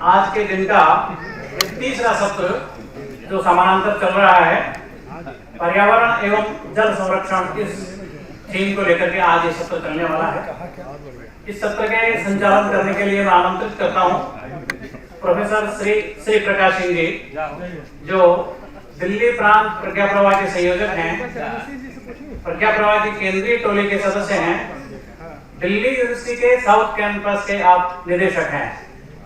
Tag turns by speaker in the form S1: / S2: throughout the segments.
S1: आज के दिन का तीसरा सत्र जो समानांतर चल रहा है, पर्यावरण एवं जल संरक्षण, इस थीम को लेकर के आज ये सत्र चलने वाला है। इस सत्र के संचालन करने के लिए मैं आमंत्रित करता हूं प्रोफेसर श्री प्रकाश सिंह जी, जो दिल्ली प्रांत प्रज्ञा प्रवाह के संयोजक हैं, प्रज्ञा प्रवाह की केंद्रीय टोली के सदस्य हैं, दिल्ली यूनिवर्सिटी के साउथ कैंपस के आप निदेशक हैं।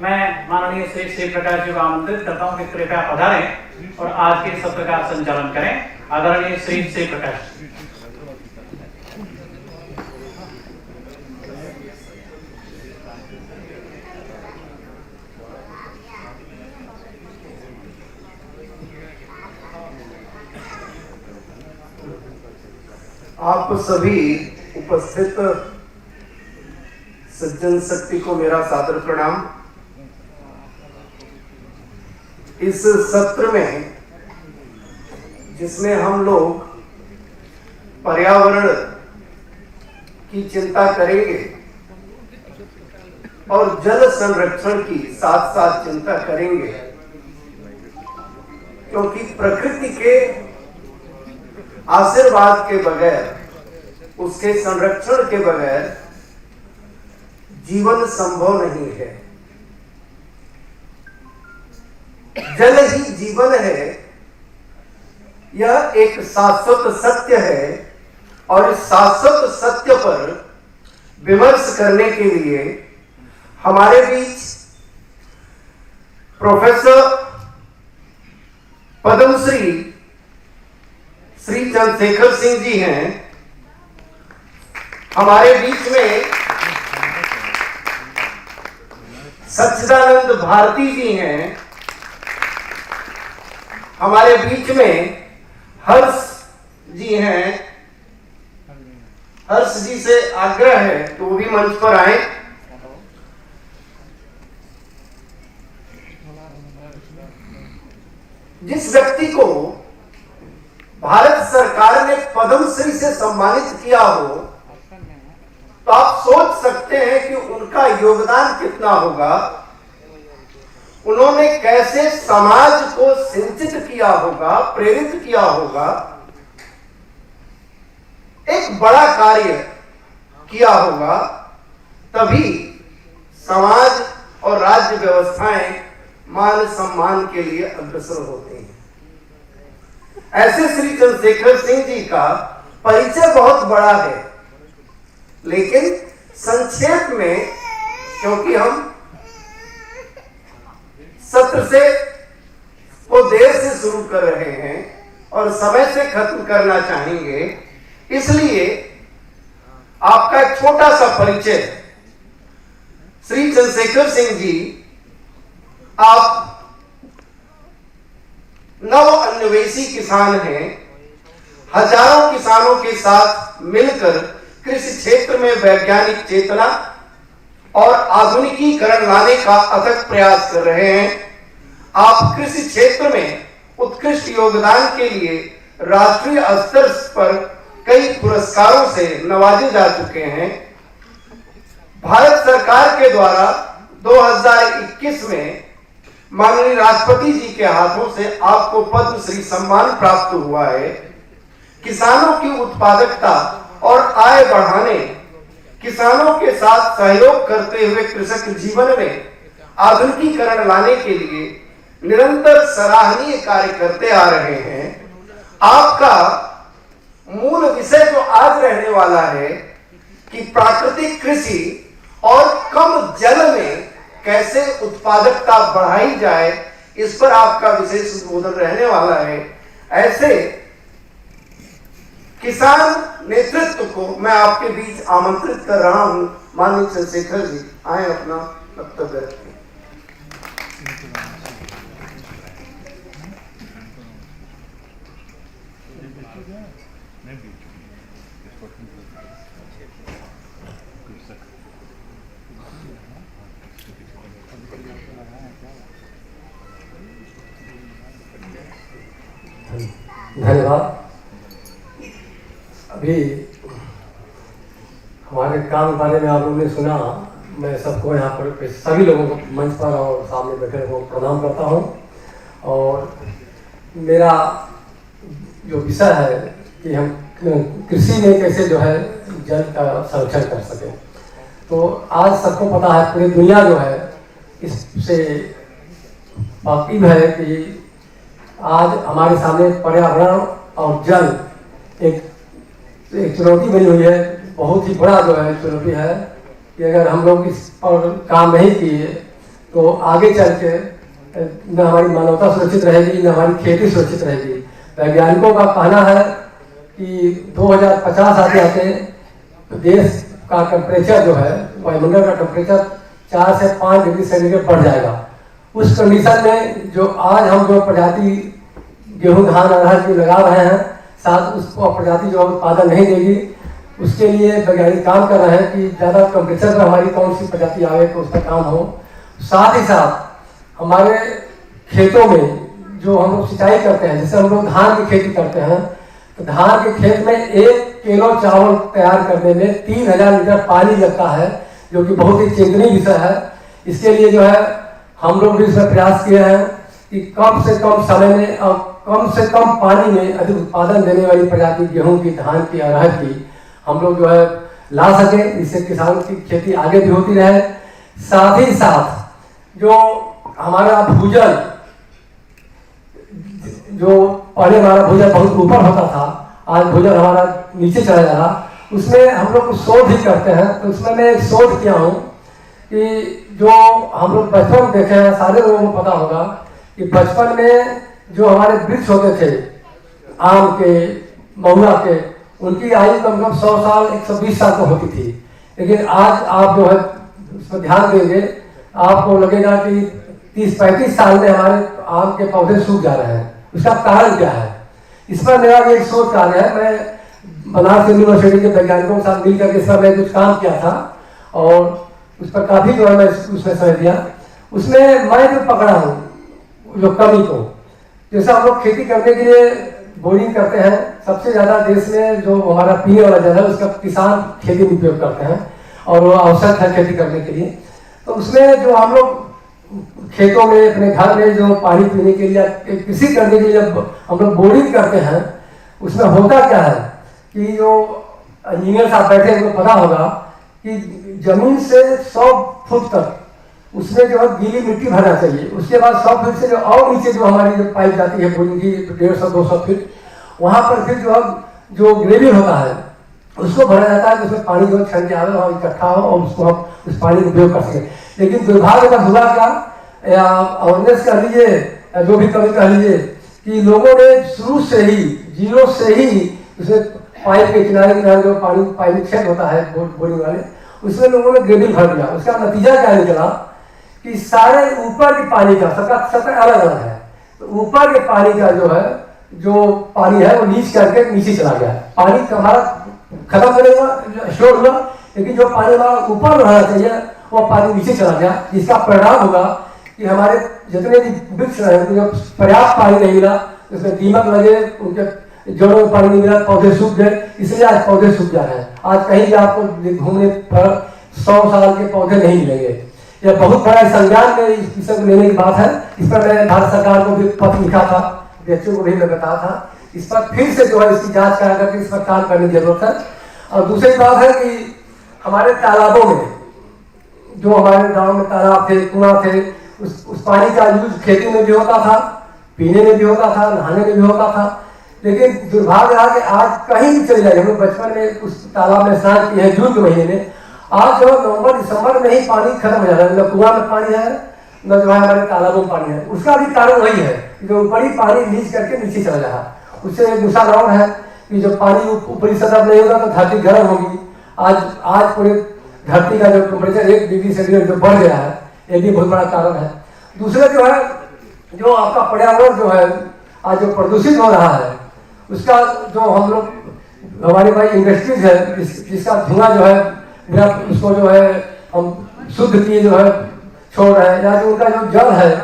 S1: मैं माननीय श्री प्रकाश जी को आमंत्रित करता हूं कि कृपया पधारें और आज के सत्र का संचालन करें। आदरणीय श्री प्रकाश।
S2: आप सभी उपस्थित सज्जन शक्ति को मेरा सादर प्रणाम। इस सत्र में जिसमें हम लोग पर्यावरण की चिंता करेंगे और जल संरक्षण की साथ साथ चिंता करेंगे, क्योंकि प्रकृति के आशीर्वाद के बगैर, उसके संरक्षण के बगैर जीवन संभव नहीं है। जल ही जीवन है, यह एक शाश्वत सत्य है और इस शाश्वत सत्य पर विमर्श करने के लिए हमारे बीच प्रोफेसर पद्मश्री श्री चंद्रशेखर सिंह जी हैं। हमारे बीच में सच्चिदानंद भारती जी हैं। हमारे बीच में हर्ष जी हैं। हर्ष जी से आग्रह है तो वो भी मंच पर आए। जिस व्यक्ति को भारत सरकार ने पद्मश्री से सम्मानित किया हो, तो आप सोच सकते हैं कि उनका योगदान कितना होगा, उन्होंने कैसे समाज को सिंचित किया होगा, प्रेरित किया होगा, एक बड़ा कार्य किया होगा। तभी समाज और राज्य व्यवस्थाएं मान सम्मान के लिए अग्रसर होते हैं। ऐसे श्री चंद्रशेखर सिंह जी का परिचय बहुत बड़ा है, लेकिन संक्षेप में, क्योंकि हम सत्र से को देर से शुरू कर रहे हैं और समय से खत्म करना चाहेंगे, इसलिए आपका एक छोटा सा परिचय। श्री चंद्रशेखर सिंह जी, आप नव अन्वेषी किसान हैं। हजारों किसानों के साथ मिलकर कृषि क्षेत्र में वैज्ञानिक चेतना और आधुनिकीकरण लाने का अथक प्रयास कर रहे हैं। आप कृषि क्षेत्र में उत्कृष्ट योगदान के लिए राष्ट्रीय स्तर पर कई पुरस्कारों से नवाजे जा चुके हैं। भारत सरकार के द्वारा 2021 में माननीय राष्ट्रपति जी के हाथों से आपको पद्मश्री सम्मान प्राप्त हुआ है। किसानों की उत्पादकता और आय बढ़ाने, किसानों के साथ सहयोग करते हुए कृषक जीवन में आधुनिकीकरण लाने के लिए निरंतर सराहनीय कार्य करते आ रहे हैं। आपका मूल विषय जो आज रहने वाला है कि प्राकृतिक कृषि और कम जल में कैसे उत्पादकता बढ़ाई जाए, इस पर आपका विशेष उद्बोधन रहने वाला है। ऐसे किसान नेतृत्व को मैं आपके बीच आमंत्रित कर रहा हूं। माननीय चंद्रशेखर जी, आए अपना वक्तव्य रखें।
S3: धन्यवाद। अभी हमारे काम के बारे में आप लोगों ने सुना। मैं सबको यहाँ पर सभी लोगों को मंच पर और सामने बैठे को प्रणाम करता हूँ। और मेरा जो विषय है कि हम कृषि में कैसे जो है जल का संरक्षण कर सकें। तो आज सबको पता है, पूरी दुनिया जो है इससे वाकिफ है कि आज हमारे सामने पर्यावरण और जल एक चुनौती बनी हुई है। बहुत ही बड़ा जो है चुनौती है कि अगर हम लोग इस पर काम नहीं किए तो आगे चल के न हमारी मानवता सुरक्षित रहेगी, न हमारी खेती सुरक्षित रहेगी। वैज्ञानिकों का कहना है कि 2050 आते आते देश का टेम्परेचर जो है, वायुमंडल का टेम्परेचर 4 से 5 डिग्री सेंटीग्रेड बढ़ जाएगा। उस कंडीशन में जो आज हम जो प्रजाति गेहूं धान अरहर की लगा रहे हैं, साथ उसको प्रजाति जो उत्पादन नहीं देगी, उसके लिए वैज्ञानिक काम कर रहे हैं कि ज़्यादा टेम्परेचर पर हमारी कौन सी प्रजाति आवे तो उसका काम हो। साथ ही साथ हमारे खेतों में जो हम लोग सिंचाई करते हैं, जैसे हम लोग धान की खेती करते हैं, तो धान के खेत में 1 किलो चावल तैयार करने में 3000 लीटर पानी लगता है, जो कि बहुत ही चिंतनीय विषय है। इसके लिए जो है हम लोग भी इसमें प्रयास किए हैं कि कम से कम समय में और कम से कम पानी में अधिक उत्पादन देने वाली प्रजाति गेहूं की, धान की, अरहर की हम लोग जो है ला सके, इससे किसानों की खेती आगे भी होती रहे। साथ ही साथ जो हमारा भूजल, जो पहले हमारा भूजल बहुत ऊपर होता था, आज भूजल हमारा नीचे चला जा रहा, उसमें हम लोग कुछ शोध ही करते हैं। तो उसमें मैं एक शोध किया हूँ कि जो हम लोग बचपन में देखे हैं, सारे लोगों को पता होगा कि बचपन में जो हमारे वृक्ष होते थे, आम के, महुआ के, उनकी आयु कम से कम 100 साल 120 साल तो होती थी। लेकिन आज आप जो है उस पर ध्यान देंगे, आपको लगेगा कि 30-35 साल में हमारे आम के पौधे सूख जा रहे हैं। उसका कारण क्या है? इस पर मेरा एक शोध कार्य है। मैं बनारस यूनिवर्सिटी के वैज्ञानिकों के साथ मिलकर इस पर मैं कुछ काम किया था और उस पर काफ़ी जो है मैं उसमें समझ दिया। उसमें मैं जो पकड़ा हूँ जो कमी को, जैसे हम लोग खेती करने के लिए बोरिंग करते हैं, सबसे ज़्यादा देश में जो हमारा पीने वाला जल है उसका किसान खेती में उपयोग करते हैं और वो आवश्यक है खेती करने के लिए। तो उसमें जो हम लोग खेतों में, अपने घर में जो पानी पीने के लिए, कृषि करने के लिए जब हम लोग बोरिंग करते हैं, उसमें होता क्या है कि जो इंजीनियर साहब बैठे हैं उनको पता होगा कि जमीन से 100 फुट तक उसमें जो है गीली मिट्टी भरना चाहिए। उसके बाद 100 फीट से जो और नीचे जो हमारी जो पाइप जाती है बोरिंग की 150-200 फीट, वहाँ पर फिर जो है जो ग्रेविल होता है उसको भरा जाता है कि उसमें पानी जो छन के आवे वहाँ इकट्ठा हो और उसको हम उस पानी का उपयोग कर सकें। लेकिन दुर्भाग्य का हुआ क्या, या अवेयरनेस कह लीजिए या जो भी कमी कह लीजिए, कि लोगों ने शुरू से ही, जीरो से ही उसमें पाइप के किनारे किनारे जो पानी पाइप छेद होता है बोरिंग वाले, उसमें लोगों ने ग्रेविल भर दिया। उसका नतीजा क्या निकला कि सारे ऊपर के पानी का सबका अलग अलग है। तो ऊपर के पानी का जो है, जो पानी है वो लीच करके नीचे चला गया। पानी हमारा खत्म नहीं हुआ, स्टोर हुआ, लेकिन जो पानी हमारा ऊपर रहना चाहिए वो पानी नीचे चला गया। जिसका परिणाम होगा कि हमारे जितने भी वृक्ष रहे उनको पर्याप्त पानी नहीं मिला, उसमें दीमक लगे, उनके जड़ों में पानी नहीं मिला, पौधे सूख गए। इसलिए आज पौधे सूख जा रहे हैं। आज कहीं भी आपको घूमने पर 100 साल के पौधे नहीं मिलेंगे। यह बहुत बड़ा संज्ञान में इस विषय को लेने की बात है। इस पर मैंने भारत सरकार को भी पत्र लिखा था, बच्चों को भी मैं बताया था। इस पर फिर से जो है इसकी जांच करा करके इस पर काम करने की जरूरत है। और दूसरी बात है कि हमारे तालाबों में, जो हमारे गांव में तालाब थे, कुआं थे, उस पानी का यूज खेती में भी होता था, पीने में भी होता था, नहाने में भी होता था। लेकिन दुर्भाग्य रहा कि आज कहीं भी चले जाए, हम लोग बचपन में उस तालाब में स्नान किए हैं जून के महीने में, आज जो नवंबर दिसंबर में ही पानी खत्म हो जा रहा है। न कुआं में पानी है, न जो है हमारे तालाबों में पानी है। उसका भी कारण वही है कि जो ऊपरी पानी लीच करके नीचे चला जा रहा है। उससे एक दूसरा राउंड है कि जब पानी ऊपरी सतह नहीं होगा तो धरती गर्म होगी। आज पूरे धरती का जो टेम्परेचर 1 डिग्री सेंटीग्रेड जो बढ़ गया है, ये भी बहुत बड़ा कारण है। दूसरा जो है, जो आपका पर्यावरण जो है आज जो प्रदूषित हो रहा है, उसका जो हम लोग, हमारे भाई इंडस्ट्रीज है जिसका धुआं जो है उसको जो है हम शुद्ध किए जो है छोड़ रहे हैं, या जो उनका जो जल है,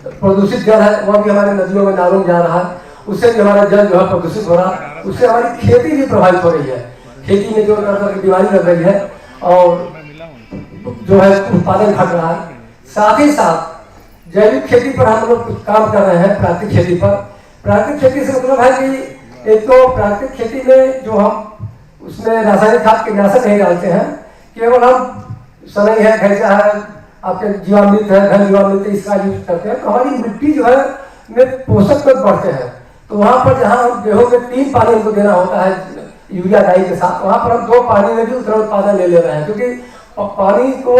S3: प्रदूषित जल है, वह भी हमारे नदियों में, नालों में जा रहा है। उससे भी हमारा जल जो है प्रदूषित हो रहा है। उससे हमारी खेती भी प्रभावित हो रही है। खेती में जो तरह की बीमारी लग रही है और जो है उत्पादन घट रहा है। साथ ही साथ जैविक खेती पर हम लोग कुछ काम कर रहे हैं, प्राकृतिक खेती पर। प्राकृतिक खेती से मतलब है कि एक तो प्राकृतिक खेती में जो हम उसमें रासायनिक खाद कीटनाशक नहीं डालते हैं, केवल हम सनई है, भैंसा है, आपके जीवामृत है, घन जीवामृत है, इसका यूज करते हैं। तो हमारी मिट्टी जो है में पोषक तत्व बढ़ते हैं। तो वहाँ पर जहाँ हम गेहूँ में 3 पानी हमको देना होता है यूरिया डाई के साथ, वहाँ पर हम 2 पानी में भी उतना उत्पादन ले रहे हैं, क्योंकि पानी को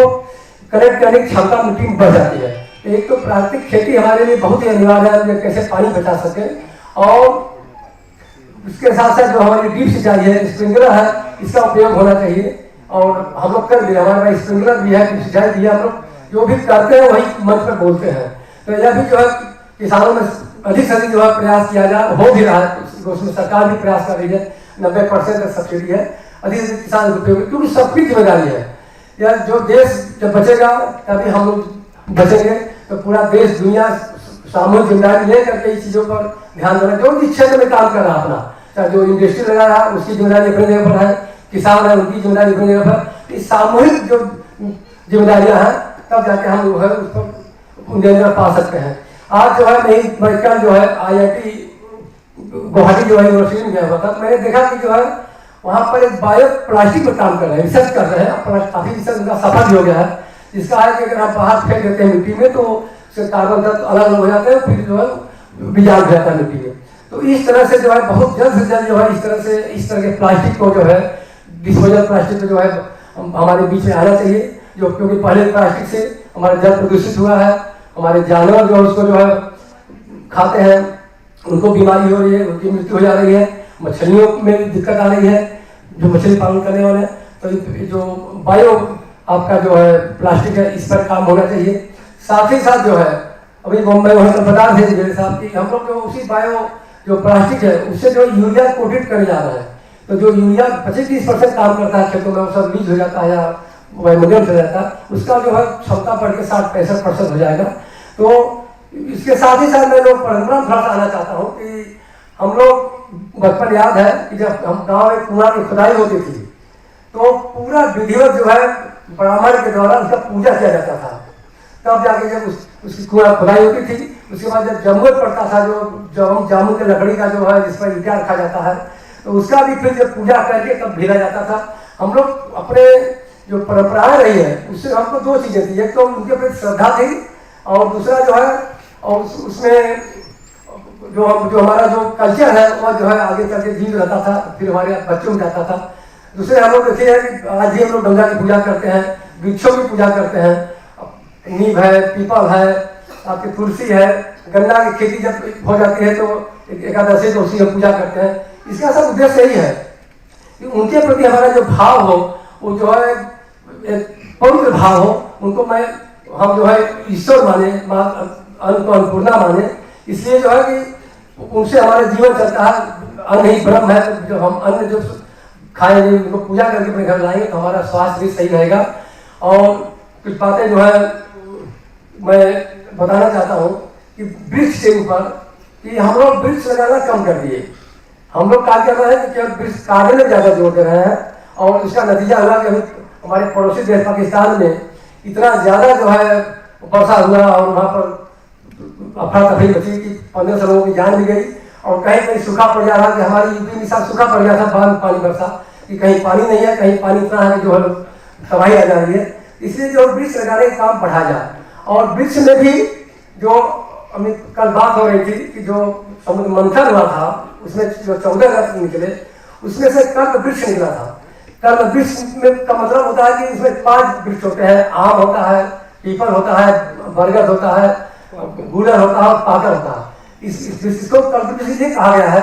S3: कलेक्ट करने की क्षमता मिट्टी में बढ़ जाती है। एक तो प्राकृतिक खेती हमारे लिए बहुत ही अनिवार्य है, कैसे पानी बचा सके। और इसके साथ साथ जो हमारी ड्रिप सिंचाई है, स्प्रिंकलर है, इसका उपयोग होना चाहिए। और हम लोग कर भी, हमारे पास स्प्रिंकलर भी है, ड्रिप सिंचाई भी है। हम लोग जो भी करते हैं वही मंच पर बोलते हैं। तो यह भी जो है किसानों में अधिक से अधिक जो है प्रयास किया जाए, हो भी रहा है। उसमें सरकार भी प्रयास कर रही है, 90% सब्सिडी है, अधिक से अधिक किसान उपयोग, क्योंकि सबकी जिम्मेदारी है। या जो देश जब बचेगा तभी हम लोग बचेंगे। तो पूरा देश दुनिया सामूहिक जिम्मेदारी ले करके इस चीज़ों पर ध्यान देना। जो भी क्षेत्र में काम कर रहा है अपना, चाहे जो इंडस्ट्री लगा रहा है उसकी जिम्मेदारी अपनी जगह पर है, किसान है उनकी जिम्मेदारी अपनी जगह पर। इस सामूहिक जो जिम्मेदारियाँ हैं तब जाके हम जो है उस पर नियंत्रण पा सकते हैं। आज जो है मैं कल जो है IIT गुवाहाटी जो है यूनिवर्सिटी में गया हुआ था, तो मैंने देखा कि जो है वहाँ पर एक बायो प्लास्टिक पर काम कर रहे हैं, रिसर्च कर रहे हैं। काफ़ी रिसर्च उनका सफल भी हो गया है, जिसका है कि अगर आप बाहर फेंक देते हैं मिट्टी में तो उससे कार्बन तत्व अलग अलग हो जाते हैं, फिर जो है बीजाणु हो जाता है मिट्टी में। तो इस तरह से जो है बहुत जल्द से जल्द जो है इस तरह के प्लास्टिक को जो है डिस्पोजल प्लास्टिक को जो है हमारे बीच में आना चाहिए। जो क्योंकि पहले प्लास्टिक से हमारा जल प्रदूषित हुआ है, हमारे जानवर जो है उसको जो है खाते हैं, उनको बीमारी हो रही है, उनकी मृत्यु हो जा रही है, मछलियों में दिक्कत आ रही है जो मछली पालन करने वाले हैं। तो जो बायो आपका जो है प्लास्टिक है, इस पर काम होना चाहिए। साथ ही साथ जो है अभी बम्बई वहाँ पर बता रहे थे साहब कि हम लोग जो उसी बायो जो प्लास्टिक है उससे जो यूरिया कोटेड करने जा रहा है। तो जो यूरिया 25-30% काम करता है खेतों में, वो सब लीज हो जाता है या वायुमंडल चला जाता है, उसका जो है क्षमता बढ़ के 60-65% हो जाएगा। तो इसके साथ ही साथ मैं लोग परंपरा थोड़ा सा आना चाहता हूँ कि हम लोग बचपन याद है कि जब हम गाँव में कुआं की खुदाई होती थी तो पूरा विधिवत जो है ब्राह्मण के द्वारा उसका पूजा किया जाता था। तब जाके जब उसकी कुआं खुदाई होती थी, उसके बाद जब जमूर पड़ता था, जो जामुन के लकड़ी का जो है जिस पर ईटा रखा जाता है, तो उसका भी फिर जब पूजा करके तब भिड़ा जाता था। हम लोग अपने जो परंपराएं रही है उससे हमको 2 चीज़ें थी, एक तो उनके प्रति श्रद्धा थी और दूसरा जो है और उसमें जो हमारा जो कल्चर है वो जो है आगे चल के जीवित रहता था, फिर हमारे बच्चों में जाता था। दूसरे हम लोग देखिए कि आज भी हम लोग गंगा की पूजा करते हैं, वृक्षों की पूजा करते हैं, नीम है, पीपल है, आपकी तुलसी है। गन्ना की खेती जब हो जाती है तो एकादशी को उसी में पूजा करते हैं। इसका सब उद्देश्य यही है कि उनके प्रति हमारा जो भाव हो वो जो है एक पवित्र भाव हो। उनको हम जो है ईश्वर माने, अन्नपूर्णा माने। इसलिए जो है कि उनसे हमारा जीवन चलता है, अन्न ही ब्रह्म है। तो जो हम अन्न जो खाएंगे उनको पूजा करके अपने घर लाएंगे तो हमारा स्वास्थ्य भी सही रहेगा। और कुछ बातें जो है मैं बताना चाहता हूँ कि वृक्ष के ऊपर कि हम लोग वृक्ष लगाना कम कर दिए। हम लोग क्या कर रहे हैं कि केवल वृक्ष काटने में ज़्यादा जोर दे रहे हैं और इसका नतीजा हुआ कि हमारे पड़ोसी देश पाकिस्तान में इतना ज़्यादा जो है वर्षा हुआ और वहाँ पर अफरा तफरी मची कि 1500 लोगों की जान भी गई। और कहीं कहीं सूखा पड़ जा रहा कि हमारी यूपी में साथ सूखा पड़ गया था, बांध पानी बरसा कि कहीं पानी नहीं है, कहीं पानी इतना है कि जो है तबाही आ जा रही है। इसलिए जो वृक्ष लगाने का काम बढ़ा जाए। और वृक्ष में भी जो अभी कल बात हो रही थी कि जो समुद्र मंथन हुआ था उसमें जो 14 रत्न निकले उसमें से कल्प वृक्ष निकला था। कल्प वृक्ष में का मतलब होता है कि इसमें 5 वृक्ष होते हैं, आम होता है, पीपल होता है, बरगद होता है, गूलर होता है और पाकर होता है। इसको कल्प वृक्ष इसलिए कहा गया है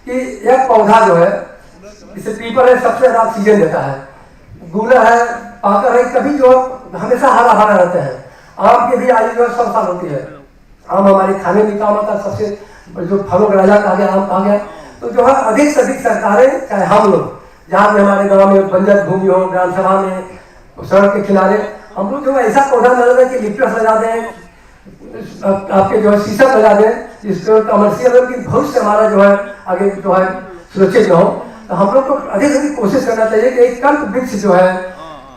S3: कि एक पौधा जो है, जैसे पीपल है सबसे ज्यादा ऑक्सीजन देता है, गूलर है, पाकर है, कभी जो हमेशा हरा भरा रहते हैं। आम की भी आयु जो है 100 साल होती है। आम हमारे खाने में काम आता है, सबसे जो फलों का राजा कहा गया, आम कहा गया। तो जो है अधिक से अधिक सरकारें, चाहे हम लोग जहाँ पे हमारे गांव में बंजर भूमि हो, ग्राम सभा में, सड़क के किनारे, हम लोग जो ऐसा पौधा न लगे कि लिप्टस लगा दें, आपके जो है शीशम लगा दें, जिसको कमर्शियल की भविष्य हमारा जो है आगे जो है सुरक्षित न हो। तो हम लोग को अधिक से अधिक कोशिश करना चाहिए कि एक कल्प वृक्ष जो है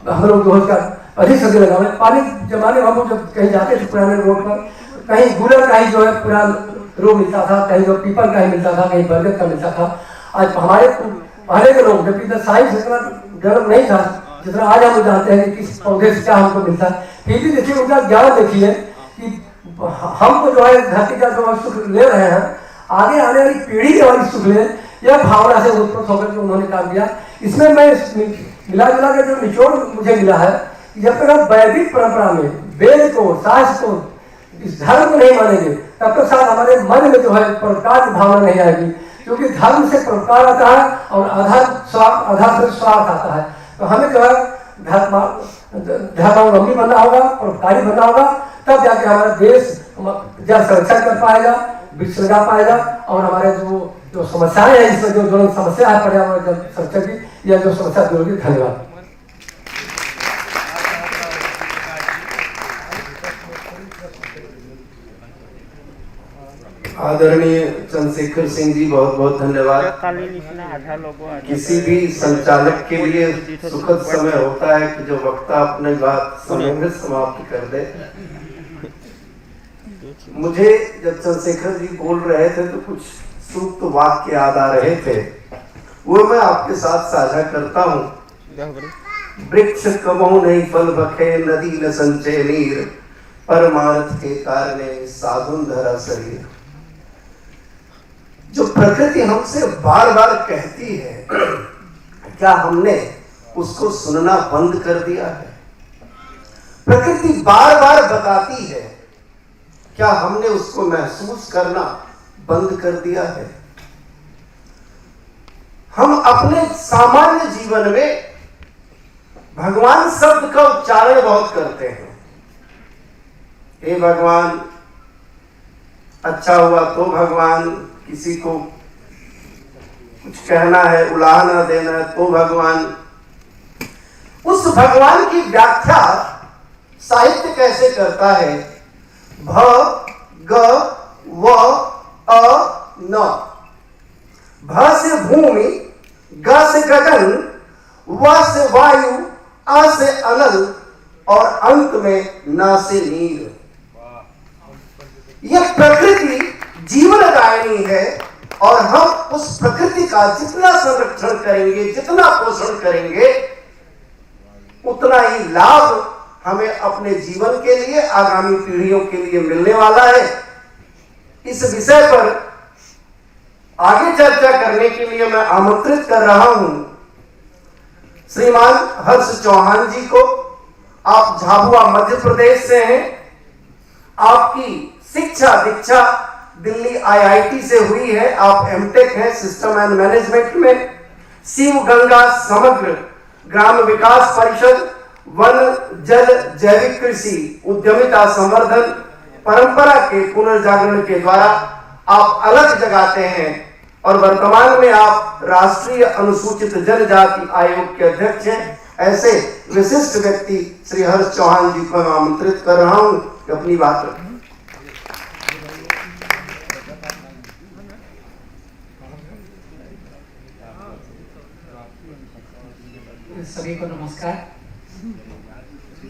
S3: हम लोग जो उसका अधिक सर्दी लगा हुआ है। पानी जमाने में हम लोग जब कहीं जाते थे पुराने रोड पर, कहीं गुलर का ही जो है पूरा रो मिलता था, कहीं जो पीपल का ही मिलता था, कहीं बरगद का मिलता था। आज हमारे पहले के लोग, जबकि इधर साइंस इतना डेवलप नहीं था जितना आज हम जानते हैं कि किस पौधे से क्या हमको मिलता है, फिर भी देखिए उनका ज्ञान देखिए कि हमको जो है धरती का जो सुख ले रहे हैं, आगे आने वाली पीढ़ी के वाली सुख ले, यह भावना से उत्पन्न होकर के उन्होंने काम किया। इसमें मैं मिला जुला के जो निचोड़ मुझे मिला है कि जब तक हम वैदिक परंपरा में वेद को, शास्त्र को, इस धर्म को नहीं मानेंगे, तब तक साथ हमारे मन में जो है परोपकार की भावना नहीं आएगी, क्योंकि धर्म से परोपकार आता है और आधार से स्वार्थ आता है। तो हमें जो है धर्मावलंबी बनना होगा, परोपकारी बनना होगा, तब जाके हमारा देश जल संरक्षण कर पाएगा, वृक्ष लगा पाएगा, और हमारे जो समस्याएं हैं, इसमें जो ज्वलंत समस्या है पर्यावरण जल संरक्षण की, या जो समस्या दूर होगी। धन्यवाद।
S2: आदरणीय चंद्रशेखर सिंह जी, बहुत बहुत धन्यवाद। किसी भी संचालक के लिए सुखद समय होता है कि जो वक्ता अपने बात समय में समाप्त कर दे। मुझे जब चंद्रशेखर जी बोल रहे थे तो कुछ सूक्त वाक्य याद आ रहे थे, वो मैं आपके साथ साझा करता हूँ। वृक्ष कबहु नहीं फल बखे, नदी न संचय नीर, परमार्थ के कारणे साधुन धरा शरीर। जो प्रकृति हमसे बार बार कहती है, क्या हमने उसको सुनना बंद कर दिया है? प्रकृति बार बार बताती है, क्या हमने उसको महसूस करना बंद कर दिया है? हम अपने सामान्य जीवन में भगवान शब्द का उच्चारण बहुत करते हैं। हे भगवान, अच्छा हुआ तो भगवान, किसी को कुछ कहना है, उलाहना देना है तो भगवान। उस भगवान की व्याख्या साहित्य कैसे करता है? भ ग व अ न। भ से भूमि, ग से गगन, व से वायु, अ से अनल, और अंत में न से नीर। यह प्रकृति जीवनदायिनी है, और हम उस प्रकृति का जितना संरक्षण करेंगे, जितना पोषण करेंगे, उतना ही लाभ हमें अपने जीवन के लिए, आगामी पीढ़ियों के लिए मिलने वाला है। इस विषय पर आगे चर्चा करने के लिए मैं आमंत्रित कर रहा हूं श्रीमान हर्ष चौहान जी को। आप झाबुआ मध्य प्रदेश से हैं। आपकी शिक्षा दीक्षा दिल्ली IIT से हुई है। आप एमटेक हैं सिस्टम एंड मैनेजमेंट में। शिव गंगा समग्र ग्राम विकास परिषद, वन जल जैविक कृषि उद्यमिता संवर्धन परंपरा के पुनर्जागरण के द्वारा आप अलग जगाते हैं, और वर्तमान में आप राष्ट्रीय अनुसूचित जनजाति आयोग के अध्यक्ष हैं। ऐसे विशिष्ट व्यक्ति श्री हर्ष चौहान जी को आमंत्रित कर रहा हूं कि अपनी बात रखें।
S1: सभी को नमस्कार।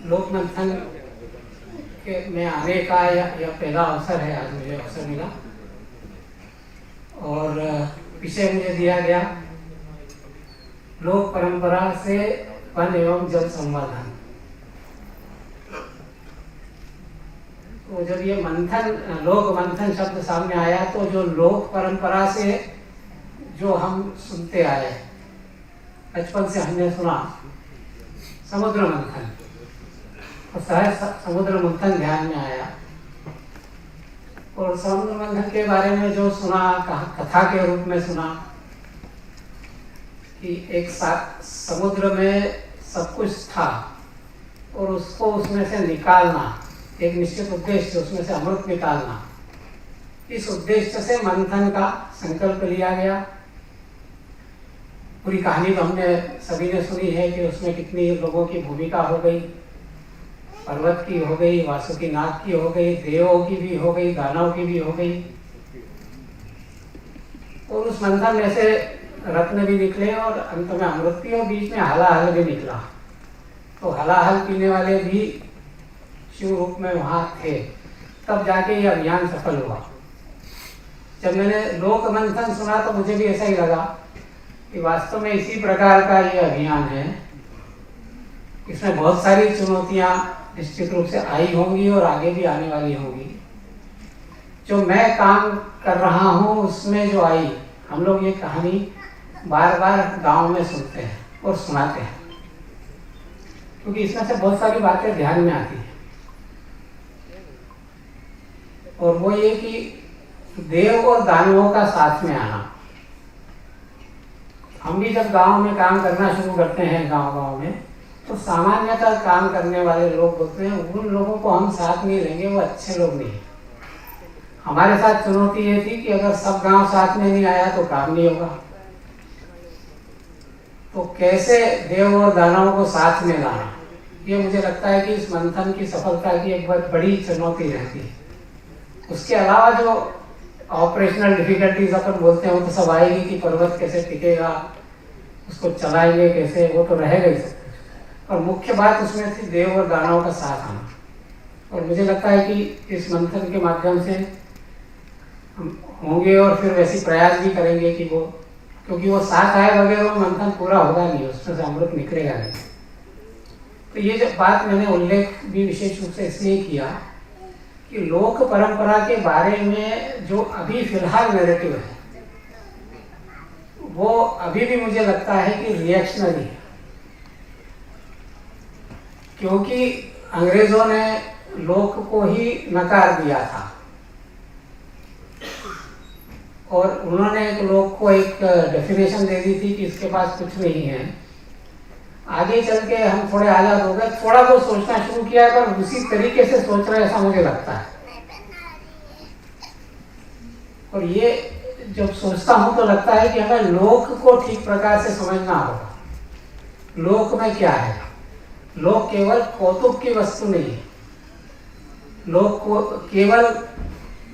S1: लोक मंथन के में आने का यह पहला अवसर है। आज मुझे अवसर मिला और विषय मुझे दिया गया लोक परंपरा से वन एवं जल संवर्धन। तो जब ये मंथन, लोक मंथन शब्द सामने आया, तो जो लोक परंपरा से जो हम सुनते आए, बचपन से हमने सुना समुद्र मंथन, और सहज समुद्र मंथन ध्यान में आया। और समुद्र मंथन के बारे में जो सुना, कथा के रूप में सुना कि एक समुद्र में सब कुछ था और उसको उसमें से निकालना, एक निश्चित उद्देश्य, उसमें से अमृत निकालना, इस उद्देश्य से मंथन का संकल्प लिया गया। पूरी कहानी तो हमने सभी ने सुनी है कि उसमें कितनी लोगों की भूमिका हो गई। पर्वत की हो गई, वासुकी नाग की हो गई, देवों की भी हो गई, दानवों की भी हो गई। और उस मंथन में से रत्न भी निकले और अंत में अमृत भी, और बीच में हलाहल भी निकला। तो हलाहल पीने वाले भी शिव रूप में वहाँ थे, तब जाके ये अभियान सफल हुआ। जब मैंने लोक मंथन सुना तो मुझे भी ऐसा ही लगा कि वास्तव में इसी प्रकार का ये अभियान है। इसमें बहुत सारी चुनौतियां निश्चित रूप से आई होंगी और आगे भी आने वाली होंगी। जो मैं काम कर रहा हूँ उसमें जो आई, हम लोग ये कहानी बार बार गांव में सुनते हैं और सुनाते हैं, क्योंकि इसमें से बहुत सारी बातें ध्यान में आती हैं। और वो ये कि देव और दानवों का साथ में आना। हम भी जब गांव में काम करना शुरू करते हैं गांव में, तो सामान्यतः काम करने वाले लोग बोलते हैं उन लोगों को हम साथ नहीं लेंगे, वो अच्छे लोग नहीं। हमारे साथ चुनौती ये थी कि अगर सब गांव साथ में नहीं आया तो काम नहीं होगा। तो कैसे देव और दानवों को साथ में लाना, ये मुझे लगता है कि इस मंथन की सफलता की एक बहुत बड़ी चुनौती रहती है। उसके अलावा जो ऑपरेशनल डिफिकल्टीज अपन बोलते हैं वो तो सब आएगी कि पर्वत कैसे टिकेगा, उसको चलाएंगे कैसे, वो तो रहेगा ही सब। और मुख्य बात उसमें थी देव और दानवों का साथ आना। और मुझे लगता है कि इस मंथन के माध्यम से हम होंगे और फिर वैसी प्रयास भी करेंगे कि वो, क्योंकि वो साथ आए बगैर वो मंथन पूरा होगा नहीं, उसमें से अमृत निकलेगा नहीं। तो ये जो बात मैंने उल्लेख भी विशेष रूप से इसलिए किया कि लोक परंपरा के बारे में जो अभी फिलहाल नैरेटिव है वो अभी भी मुझे लगता है कि रिएक्शनरी है, क्योंकि अंग्रेजों ने लोक को ही नकार दिया था और उन्होंने एक लोक को एक डेफिनेशन दे दी थी कि इसके पास कुछ नहीं है। आगे चल के हम थोड़े आजाद हो गए, थोड़ा बहुत सोचना शुरू किया है, पर उसी तरीके से सोच रहे ऐसा मुझे लगता है। और ये जब सोचता हूं तो लगता है कि हमें लोक को ठीक प्रकार से समझना होगा। लोक में क्या है? लोक केवल कौतुक की वस्तु नहीं है। लोक को केवल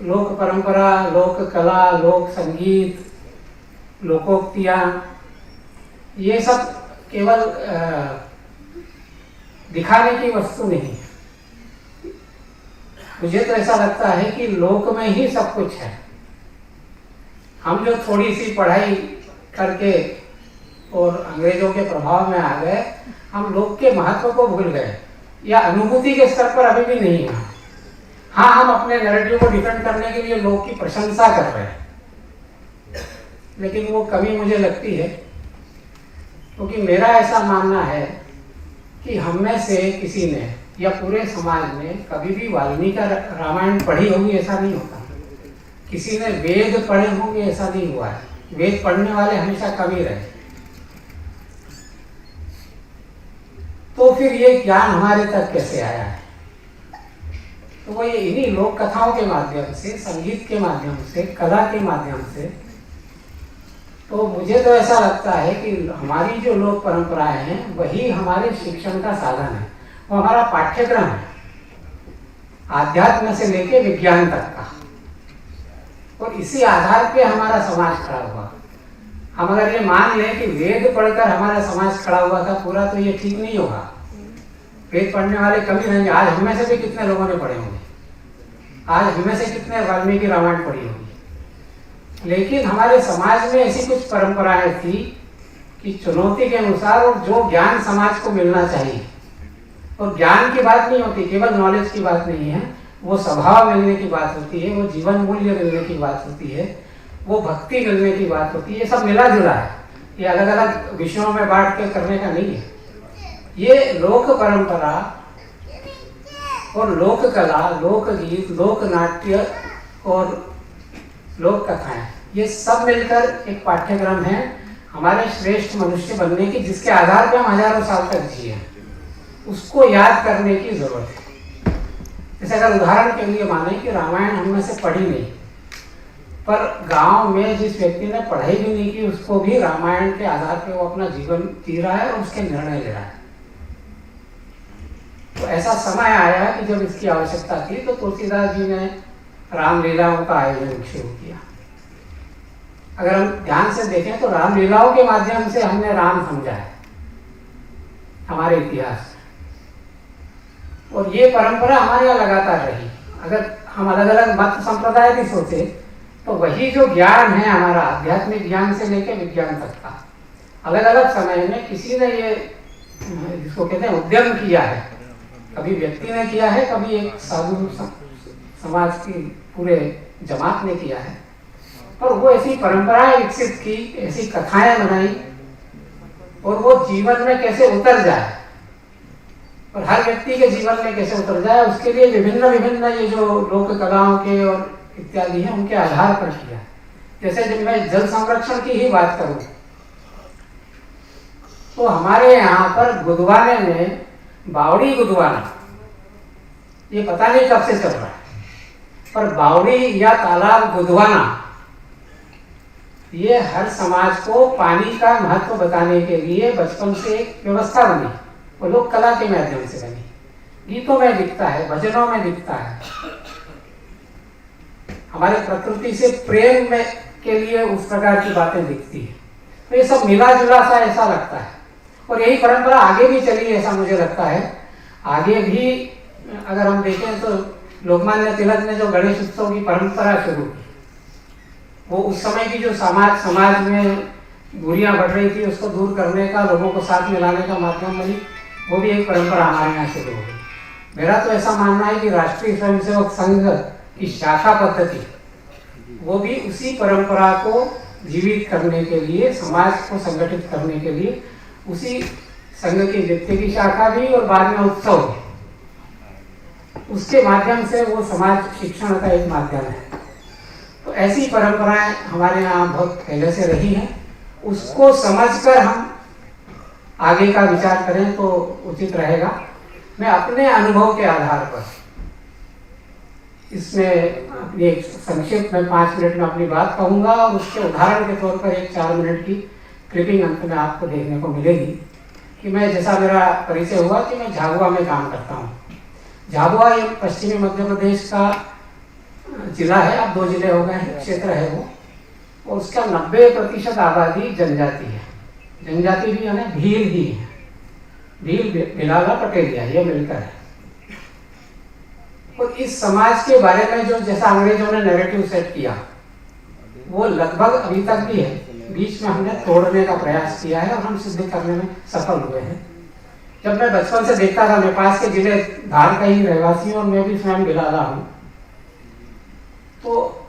S1: लोक परंपरा, लोक कला, लोक संगीत, लोकोक्तियां, ये सब केवल दिखाने की वस्तु नहीं है। मुझे तो ऐसा लगता है कि लोक में ही सब कुछ है। हम जो थोड़ी सी पढ़ाई करके और अंग्रेजों के प्रभाव में आ गए, हम लोक के महत्व को भूल गए या अनुभूति के स्तर पर अभी भी नहीं है। हाँ, हम अपने नैरेटिव को डिफेंड करने के लिए लोक की प्रशंसा कर रहे हैं, लेकिन वो कमी मुझे लगती है, क्योंकि मेरा ऐसा मानना है कि हम में से किसी ने या पूरे समाज ने कभी भी वाल्मीकि का रामायण पढ़ी होगी ऐसा नहीं होता। किसी ने वेद पढ़े होंगे ऐसा नहीं हुआ है। वेद पढ़ने वाले हमेशा कम ही रहे। तो फिर ये ज्ञान हमारे तक कैसे आया है? तो वो ये इन्हीं लोक कथाओं के माध्यम से, संगीत के माध्यम से, कला के माध्यम से। तो मुझे तो ऐसा लगता है कि हमारी जो लोक परंपराएं हैं वही हमारे शिक्षण का साधन है, वो हमारा पाठ्यक्रम है, आध्यात्म से लेके विज्ञान तक का। और इसी आधार पे हमारा समाज खड़ा हुआ। हम अगर ये मान लें कि वेद पढ़कर हमारा समाज खड़ा हुआ था पूरा, तो ये ठीक नहीं होगा। वेद पढ़ने वाले कम ही रहेंगे। आज हम में से भी कितने लोगों ने पढ़े होंगे? आज हम में से कितने वाल्मीकि रामायण पढ़ी होगी? लेकिन हमारे समाज में ऐसी कुछ परंपराएं थी कि चुनौती के अनुसार और जो ज्ञान समाज को मिलना चाहिए, और ज्ञान की बात नहीं होती, केवल नॉलेज की बात नहीं है, वो स्वभाव मिलने की बात होती है, वो जीवन मूल्य मिलने की बात होती है, वो भक्ति मिलने की बात होती है। ये सब मिला जुला है, ये अलग अलग विषयों में बांट के करने का नहीं है। ये लोक परंपरा और लोक कला, लोकगीत, लोक नाट्य और लोक कथाएं, ये सब मिलकर एक पाठ्यक्रम है हमारे श्रेष्ठ मनुष्य बनने की, जिसके आधार पर हम हजारों साल तक जिए। उसको याद करने की जरूरत है। जैसे अगर उदाहरण के लिए माने कि रामायण हम में से पढ़ी नहीं, पर गांव में जिस व्यक्ति ने पढ़ाई भी नहीं की, उसको भी रामायण के आधार पर वो अपना जीवन जी रहा है और उसके निर्णय ले रहा है। तो ऐसा समय आया कि जब इसकी आवश्यकता थी, तो तुलसीदास जी ने रामलीलाओं का आयोजन शुरू किया। अगर हम ध्यान से देखें तो रामलीलाओं के माध्यम से हमने राम समझा है हमारे इतिहास।
S4: और ये परंपरा हमारे यहाँ लगातार रही। अगर हम अलग अलग मत संप्रदाय भी सोचे तो वही जो ज्ञान है हमारा, आध्यात्मिक ज्ञान से लेकर विज्ञान तक का, अलग अलग समय में किसी ने ये जिसको कहते हैं उद्यम किया है, कभी व्यक्ति ने किया है, कभी एक साधु समाज की पूरे जमात ने किया है, पर वो ऐसी परंपराएं विकसित की, ऐसी कथाएं बनाई, और वो जीवन में कैसे उतर जाए, और हर व्यक्ति के जीवन में कैसे उतर जाए, उसके लिए विभिन्न विभिन्न ये जो लोक कलाओं के और इत्यादि हैं उनके आधार पर किया। जैसे जब मैं जल संरक्षण की ही बात करूं तो हमारे यहाँ पर गुदवाने में बावड़ी गुदवाना ये पता नहीं कब से चल रहा है, पर बावड़ी या तालाब गुदवाना ये हर समाज को पानी का महत्व बताने के लिए बचपन से एक व्यवस्था बनी। वो लोक कला के माध्यम से बनी, गीतों में दिखता है, भजनों में दिखता है, हमारे प्रकृति से प्रेम में के लिए उस प्रकार की बातें दिखती है। तो ये सब मिला जुला सा ऐसा लगता है, और यही परंपरा आगे भी चली ऐसा मुझे लगता है। आगे भी अगर हम देखें तो लोकमान्य तिलक ने जो गणेश उत्सव की परंपरा शुरू की, वो उस समय की जो समाज में बुरियां बढ़ रही थी उसको दूर करने का, लोगों को साथ में लाने का माध्यम बनी, वो भी एक परंपरा हमारे यहाँ शुरू हो गई। मेरा तो ऐसा मानना है कि राष्ट्रीय स्वयंसेवक संघ की शाखा पद्धति वो भी उसी परंपरा को जीवित करने के लिए, समाज को संगठित करने के लिए, उसी संघ की नृत्य की शाखा भी और बाद में उत्सव भी, उसके माध्यम से वो समाज शिक्षण का एक माध्यम है। तो ऐसी परंपराएं हमारे यहाँ बहुत पहले से रही हैं, उसको समझकर हम आगे का विचार करें तो उचित रहेगा। मैं अपने अनुभव के आधार पर इसमें अपनी एक संक्षिप्त में 5 मिनट में अपनी बात कहूँगा, और उसके उदाहरण के तौर पर एक 4 मिनट की क्लिपिंग अंत में आपको देखने को मिलेगी कि मैं, जैसा मेरा परिचय हुआ कि मैं झाबुआ में काम करता हूँ। झाबुआ ये पश्चिमी मध्य प्रदेश का जिला है, अब 2 जिले हो गए हैं, क्षेत्र है वो, और उसका 90% आबादी जनजाति है। जनजाति भी यानी भील ही है, भील भिलाला पटेलिया ये मिलकर है। और इस समाज के बारे में जो जैसा अंग्रेजों ने नैरेटिव सेट किया वो लगभग अभी तक भी है, बीच में हमने तोड़ने का प्रयास किया है और हम सिद्ध करने में सफल हुए हैं। जब मैं बचपन से देखता था, मैं पास के जिले धार का ही रहवासी हूँ और मैं भी स्वयं भिलाला हूँ, तो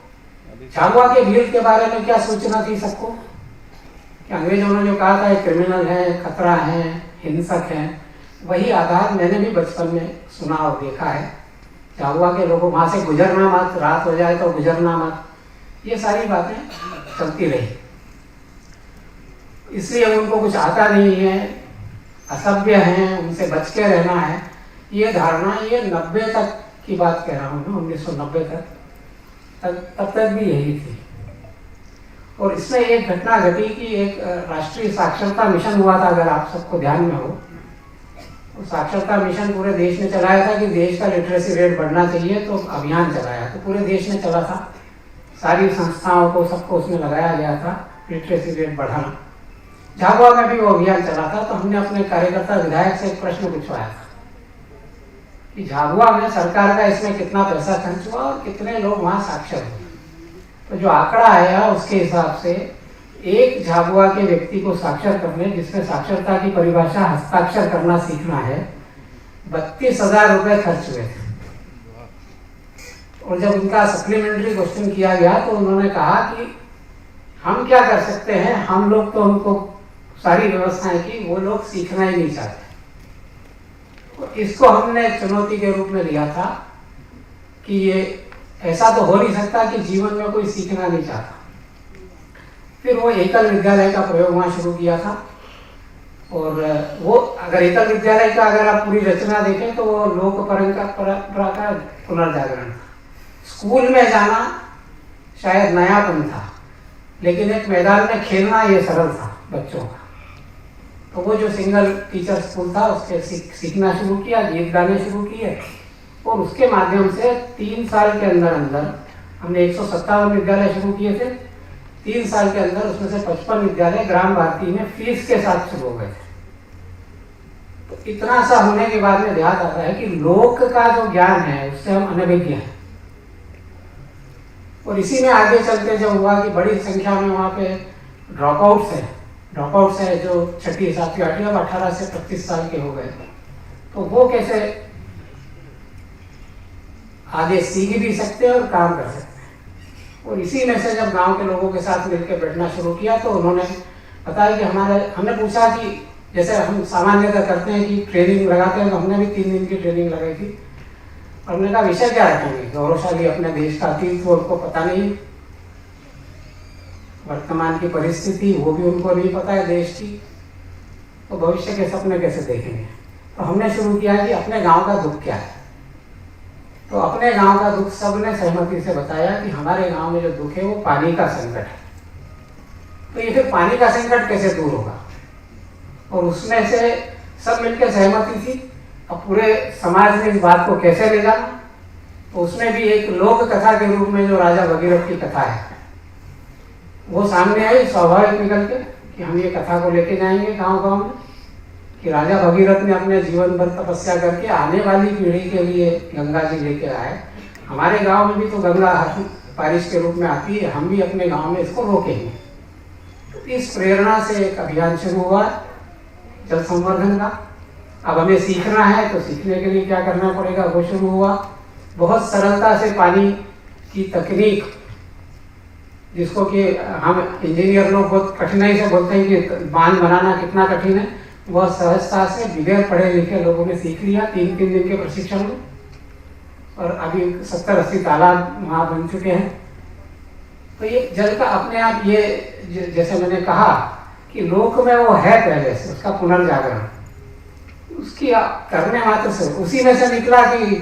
S4: झाबुआ के भील के बारे में क्या सूचना थी सबको कि अंग्रेजों ने जो कहा था क्रिमिनल है, खतरा है, हिंसक है, वही आधार मैंने भी बचपन में सुना और देखा है। झाबुआ के लोगों वहां से गुजरना मत, रात हो जाए तो गुजरना मत, ये सारी बातें चलती रही। इसलिए उनको कुछ आता नहीं है, असभ्य हैं, उनसे बच के रहना है, ये धारणा ये 90 तक की बात कह रहा हूँ मैं, 1990 तब तक भी यही थी। और इसमें एक घटना घटी कि एक राष्ट्रीय साक्षरता मिशन हुआ था, अगर आप सबको ध्यान में हो। साक्षरता मिशन पूरे देश में चलाया था कि देश का लिटरेसी रेट बढ़ना चाहिए, तो अभियान चलाया, तो पूरे देश में चला था, सारी संस्थाओं को सबको उसमें लगाया गया था लिटरेसी रेट बढ़ाना। झाबुआ में भी वो अभियान चला था, तो हमने अपने कार्यकर्ता विधायक से एक प्रश्न पूछवाया था कि झाबुआ में सरकार का इसमें कितना पैसा खर्च हुआ और कितने लोग वहाँ साक्षर हुए। तो जो आंकड़ा आया उसके हिसाब से एक झाबुआ के व्यक्ति को साक्षर करने, जिसमें साक्षरता की परिभाषा हस्ताक्षर करना सीखना है, 32,000 रुपए खर्च हुए थे। और जब उनका सप्लीमेंट्री क्वेश्चन किया गया तो उन्होंने कहा कि हम क्या कर सकते हैं, हम लोग तो उनको सारी व्यवस्थाएं की, वो लोग सीखना ही नहीं चाहते। तो इसको हमने चुनौती के रूप में लिया था कि ये ऐसा तो हो नहीं सकता कि जीवन में कोई सीखना नहीं चाहता। फिर वो एकल विद्यालय का प्रयोग वहाँ शुरू किया था, और वो अगर एकल विद्यालय का अगर आप पूरी रचना देखें तो वो लोक परंपरा का पुनर्जागरण था। स्कूल में जाना शायद नयापन था, लेकिन एक मैदान में खेलना ये सरल था बच्चों का। तो वो जो सिंगल टीचर स्कूल था उसके सीखना शुरू किया, गीत गाने शुरू किए, और उसके माध्यम से 3 साल के अंदर अंदर हमने 157 विद्यालय शुरू किए थे। 3 साल के अंदर उसमें से 55 विद्यालय ग्राम भारती में फीस के साथ शुरू हो गए थे। तो तो इतना सा होने के बाद में ध्यान आता है कि लोक का जो ज्ञान है उससे हम अनभिज्ञ हैं। और इसी में आगे चलते जब हुआ कि बड़ी संख्या में वहाँ पे ड्रॉपआउट्स है जो 6ठी 7वीं 8वीं अब 18 से 25 साल के हो गए, तो वो कैसे आगे सीख भी सकते हैं और काम कर सकते हैं। और इसी में से जब गांव के लोगों के साथ मिलकर बैठना शुरू किया तो उन्होंने बताया कि हमने पूछा कि जैसे हम सामान्यतः करते हैं कि ट्रेनिंग लगाते हैं, तो हमने भी 3 दिन की ट्रेनिंग लगाई थी। और हमने कहा विषय क्या रखेंगे, गौरवशाली अपने देश का अतीत वो उनको पता नहीं, वर्तमान की परिस्थिति वो भी उनको नहीं पता है देश की, तो भविष्य के सपने कैसे देखेंगे। तो हमने शुरू किया कि अपने गांव का दुख क्या है। तो अपने गांव का दुख सबने सहमति से बताया कि हमारे गांव में जो दुख है वो पानी का संकट है। तो ये फिर पानी का संकट कैसे दूर होगा, और उसमें से सब मिलकर सहमति थी। अब पूरे समाज ने इस बात को कैसे ले जाना, तो उसमें भी एक लोक कथा के रूप में जो राजा भगीरथ की कथा है वो सामने आई, स्वाभाविक निकल के कि हम ये कथा को लेके जाएंगे गांव-गांव में, कि राजा भगीरथ ने अपने जीवन भर तपस्या करके आने वाली पीढ़ी के लिए गंगा जी लेके आए। हमारे गांव में भी तो गंगा बारिश के रूप में आती है, हम भी अपने गांव में इसको रोकेंगे। तो इस प्रेरणा से एक अभियान शुरू हुआ जल संवर्धन का। अब हमें सीखना है तो सीखने के लिए क्या करना पड़ेगा वो शुरू हुआ। बहुत सरलता से पानी की तकनीक, जिसको कि हम इंजीनियर लोग बहुत कठिनाई से बोलते हैं कि बांध बनाना कितना कठिन है, बहुत सहजता से बगैर पढ़े लिखे लोगों ने सीख लिया 3 दिन के प्रशिक्षण में। और अभी 70-80 तालाब वहाँ बन चुके हैं। तो ये जल का अपने आप, ये जैसे मैंने कहा कि लोक में वो है पहले से, उसका पुनर्जागरण उसकी करने मात्र से, उसी में से निकला कि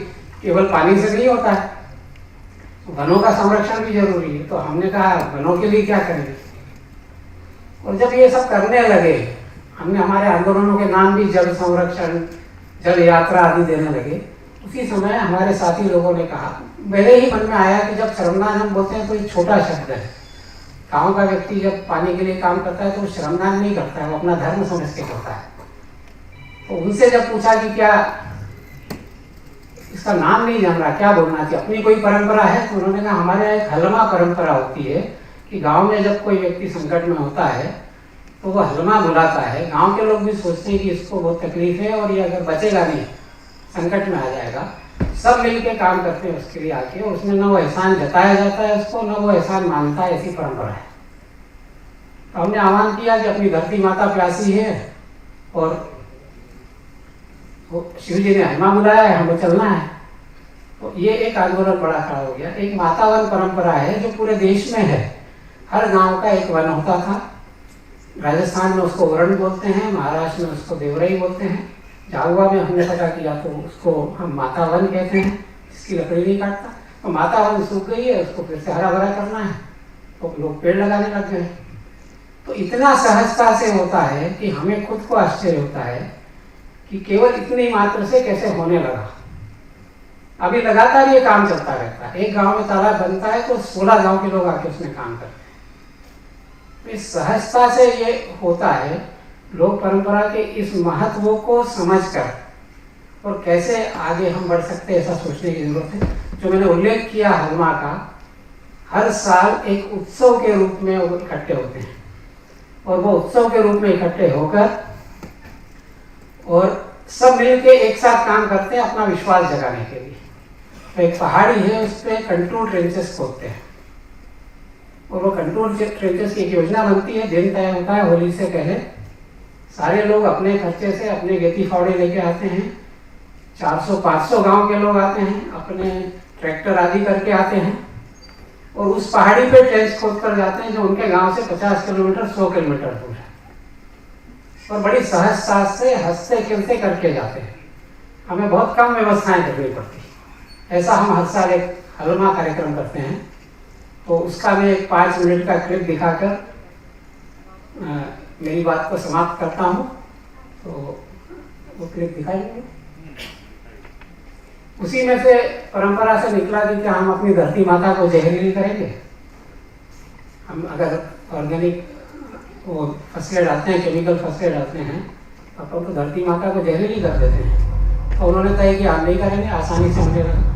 S4: केवल पानी से नहीं होता है, वनों का संरक्षण भी जरूरी है। तो हमने कहा वनों के लिए क्या करेंगे। और जब ये सब करने लगे, हमने हमारे आंदोलनों के नाम भी जल संरक्षण, जल यात्रा आदि देने लगे। उसी समय हमारे साथी लोगों ने कहा, मेरे ही मन में आया कि जब श्रमदान हम बोलते हैं तो एक छोटा शब्द है। गाँव का व्यक्ति जब पानी के लिए काम करता है तो वो श्रमदान नहीं करता है, वो अपना धर्म समझ के करता है। तो उनसे जब पूछा कि क्या इसका नाम नहीं जान रहा, क्या बोलना चाहिए, अपनी कोई परंपरा है, तो उन्होंने कहा हमारे यहाँ एक हलमा परंपरा होती है कि गांव में जब कोई व्यक्ति संकट में होता है तो वो हलमा बुलाता है। गांव के लोग भी सोचते हैं कि इसको बहुत तकलीफ है और ये अगर बचेगा नहीं, संकट में आ जाएगा। सब मिलके काम करते हैं उसके लिए आके, और उसमें न वो एहसान जताया जाता है उसको, न वो एहसान मानता है, ऐसी परंपरा है। तो हमने आह्वान किया कि अपनी धरती माता प्यासी है और शिव जी ने हलमा बुलाया है, हमें चलना है। तो ये एक आंदोलन बड़ा खड़ा हो गया। एक मातावन परंपरा है जो पूरे देश में है। हर गांव का एक वन होता था। राजस्थान में उसको वरण बोलते हैं, महाराष्ट्र में उसको देवरई बोलते हैं, झाबुआ में हमने पता किया तो उसको हम माता वन कहते हैं, इसकी लकड़ी नहीं काटता। तो माता वन सूख गई है, उसको फिर से हरा भरा करना है, तो लोग पेड़ लगाने लग गए। तो इतना सहजता से होता है कि हमें खुद को आश्चर्य होता है कि केवल इतनी मात्र से कैसे होने लगा। अभी लगातार ये काम चलता रहता है। एक गांव में तालाब बनता है तो 16 गांव के लोग आके उसमें काम करते हैं। इस सहजता से ये होता है। लोक परंपरा के इस महत्व को समझकर और कैसे आगे हम बढ़ सकते हैं, ऐसा सोचने की जरूरत है। जो मैंने उल्लेख किया हलमा का, हर साल एक उत्सव के रूप में वो इकट्ठे होते हैं, और वो उत्सव के रूप में इकट्ठे होकर और सब मिलके एक साथ काम करते हैं अपना विश्वास जगाने के लिए। तो एक पहाड़ी है, उस पर कंट्रोल ट्रेंचेस खोदते हैं, और वो कंट्रोल ट्रेंचेस की एक योजना बनती है। दिन तय होता है होली से पहले। सारे लोग अपने खर्चे से अपने गेती फावड़े लेके आते हैं। 400-500 गांव के लोग आते हैं, अपने ट्रैक्टर आदि करके आते हैं, और उस पहाड़ी पे ट्रेंच खोद कर जाते हैं जो उनके गांव से 50 किलोमीटर 100 किलोमीटर दूर है, और बड़ी सहजता से हंसते खेलते करके जाते हैं। हमें बहुत कम व्यवस्थाएं करनी पड़ती। ऐसा हम हर साल एक हलमा कार्यक्रम करते हैं। तो उसका मैं एक 5 मिनट का क्लिप दिखाकर मेरी बात को समाप्त करता हूँ। तो वो क्लिप दिखाएंगे। उसी में से परंपरा से निकला कि क्या हम अपनी धरती माता को जहरीली करेंगे। हम अगर ऑर्गेनिक वो फसलें डालते हैं, केमिकल फसलें डालते हैं, अपन तो धरती माता को जहरीली कर देते हैं, तो उन्होंने तय किया हम नहीं करेंगे, आसानी से होने लगा।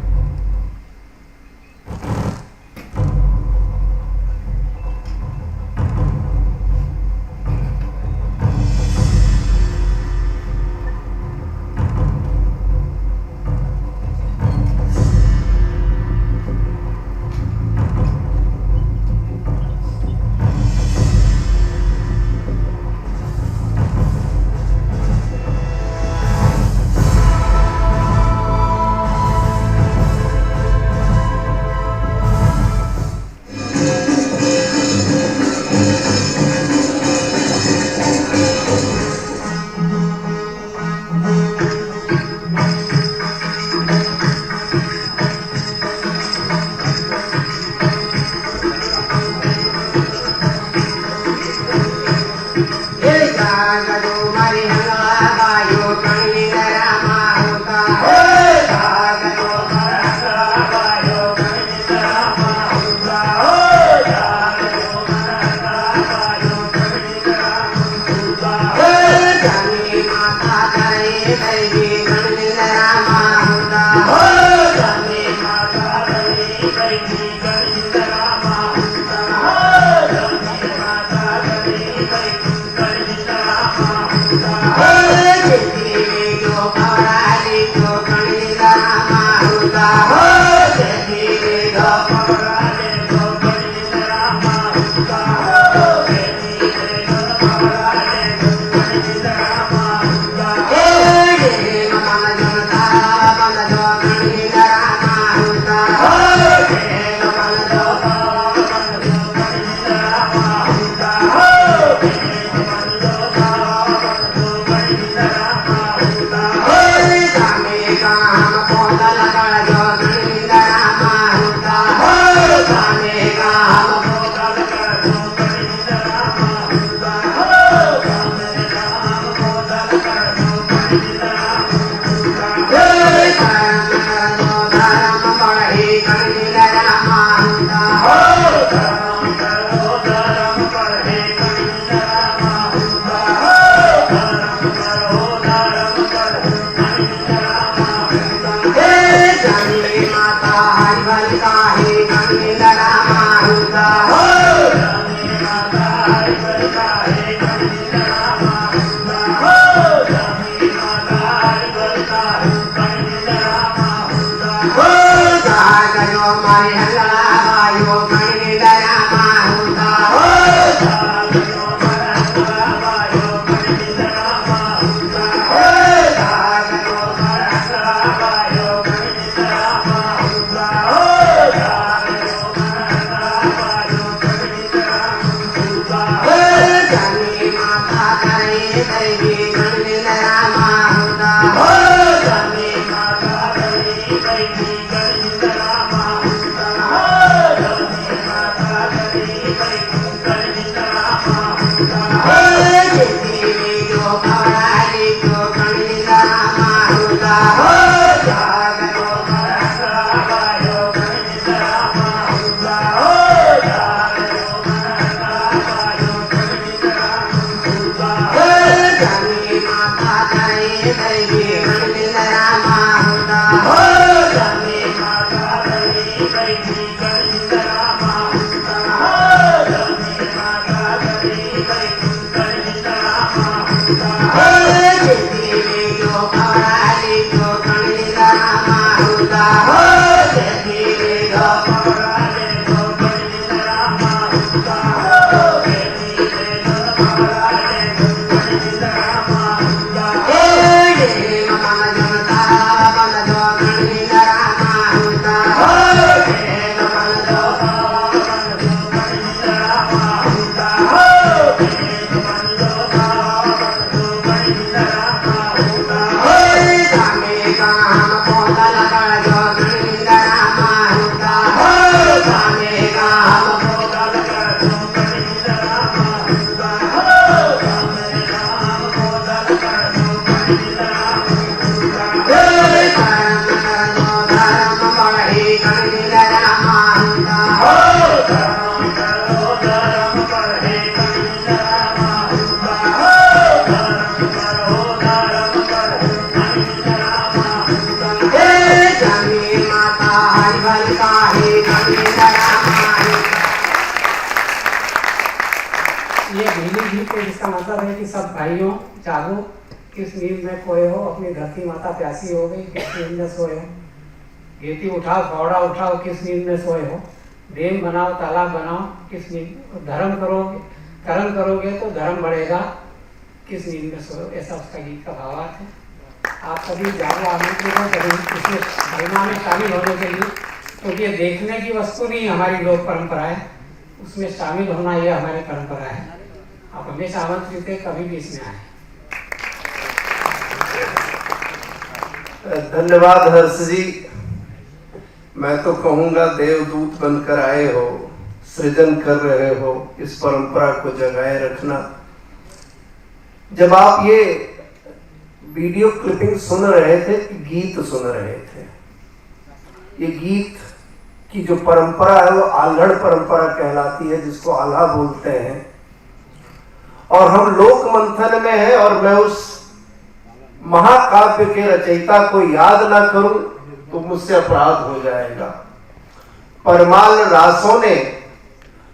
S4: इसका मतलब है कि सब भाइयों जागो, किस नींद में खोए हो, अपनी धरती माता प्यासी हो गई, किस नींद में सोए हो, गेटी उठाओ फावड़ा उठाओ, किस नींद में सोए हो, डैम बनाओ तालाब बनाओ, किस नींद, धर्म करोगे कर्म करोगे तो धर्म बढ़ेगा, किस नींद में सोए हो, ऐसा उसका गीत का भावार्थ है। आप सभी जागो, आमंत्रित हो सभी इसमें महिमा में शामिल होने के लिए, क्योंकि ये देखने की वस्तु नहीं हमारी लोक परंपरा है, उसमें शामिल होना यह हमारी परंपरा है। आप हमेशा आमंत्रित है, कभी भी इसमें आए।
S2: धन्यवाद हर्ष जी। मैं तो कहूंगा देवदूत बनकर आए हो, सृजन कर रहे हो, इस परंपरा को जगाए रखना। जब आप ये वीडियो क्लिपिंग सुन रहे थे, गीत सुन रहे थे, ये गीत की जो परंपरा है वो आल्हड़ परंपरा कहलाती है, जिसको आल्हा बोलते हैं, और हम लोक मंथन में हैं, और मैं उस महाकाव्य के रचयिता को याद ना करूं तो मुझसे अपराध हो जाएगा। परमाल रासों ने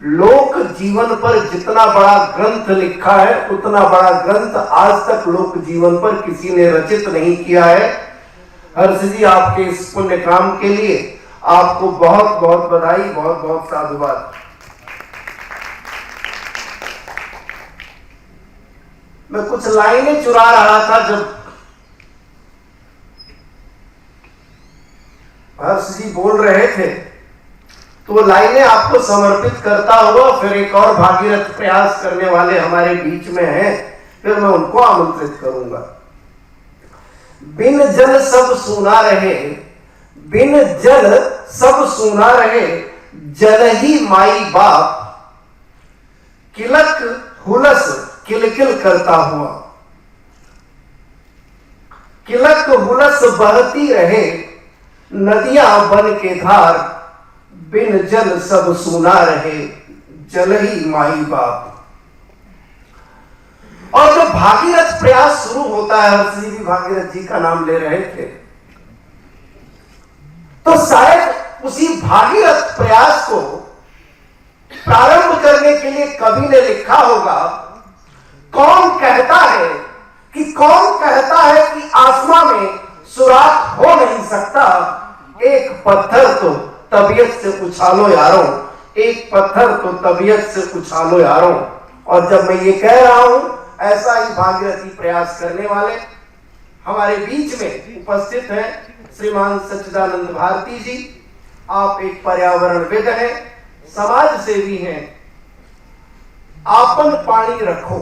S2: लोक जीवन पर जितना बड़ा ग्रंथ लिखा है, उतना बड़ा ग्रंथ आज तक लोक जीवन पर किसी ने रचित नहीं किया है। हर्ष जी, आपके इस पुण्य काम के लिए आपको बहुत बहुत बधाई, बहुत बहुत साधुवाद। मैं कुछ लाइनें चुरा रहा था जब हर्ष जी बोल रहे थे, तो वो लाइनें आपको समर्पित करता हुआ फिर एक और भागीरथ प्रयास करने वाले हमारे बीच में हैं, फिर मैं उनको आमंत्रित करूंगा। बिन जल सब सूना रहे, बिन जल सब सूना रहे, जल ही माई बाप, किलक हुलस किलकिल करता हुआ, किलक हुलस बहती रहे, नदियां बन के धार, बिन जल सब सूना रहे, जल ही माई बाप। और जब भागीरथ प्रयास शुरू होता है, हर्ष जी भी भागीरथ जी का नाम ले रहे थे, तो शायद उसी भागीरथ प्रयास को प्रारंभ करने के लिए कवि ने लिखा होगा, कौन कहता है कि आसमां में सुराख हो नहीं सकता, एक पत्थर तो तबीयत से उछालो यारों, एक पत्थर तो तबीयत से उछालो यारों। और जब मैं ये कह रहा हूं, ऐसा ही भागीरथी प्रयास करने वाले हमारे बीच में उपस्थित हैं श्रीमान सच्चिदानंद भारती जी। आप एक पर्यावरणविद हैं, समाज सेवी हैं। आपन पानी रखो,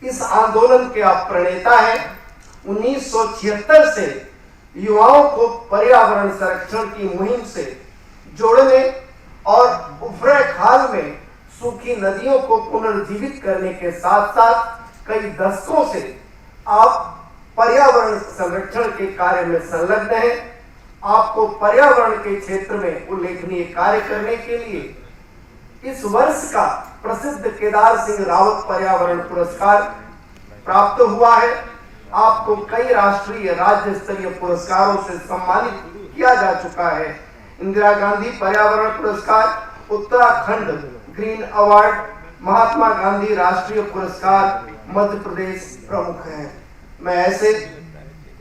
S2: इस आंदोलन के आप प्रणेता हैं। 1976 से युवाओं को पर्यावरण संरक्षण की मुहिम से जोड़ने और उफरे खाल में सूखी नदियों को पुनर्जीवित करने के साथ साथ कई दशकों से आप पर्यावरण संरक्षण के कार्य में संलग्न हैं। आपको पर्यावरण के क्षेत्र में उल्लेखनीय कार्य करने के लिए इस वर्ष का प्रसिद्ध केदार सिंह रावत पर्यावरण पुरस्कार प्राप्त हुआ है। आपको कई राष्ट्रीय राज्य स्तरीय पुरस्कारों से सम्मानित किया जा चुका है। इंदिरा गांधी पर्यावरण पुरस्कार, उत्तराखंड ग्रीन अवार्ड, महात्मा गांधी राष्ट्रीय पुरस्कार मध्य प्रदेश प्रमुख हैं। मैं ऐसे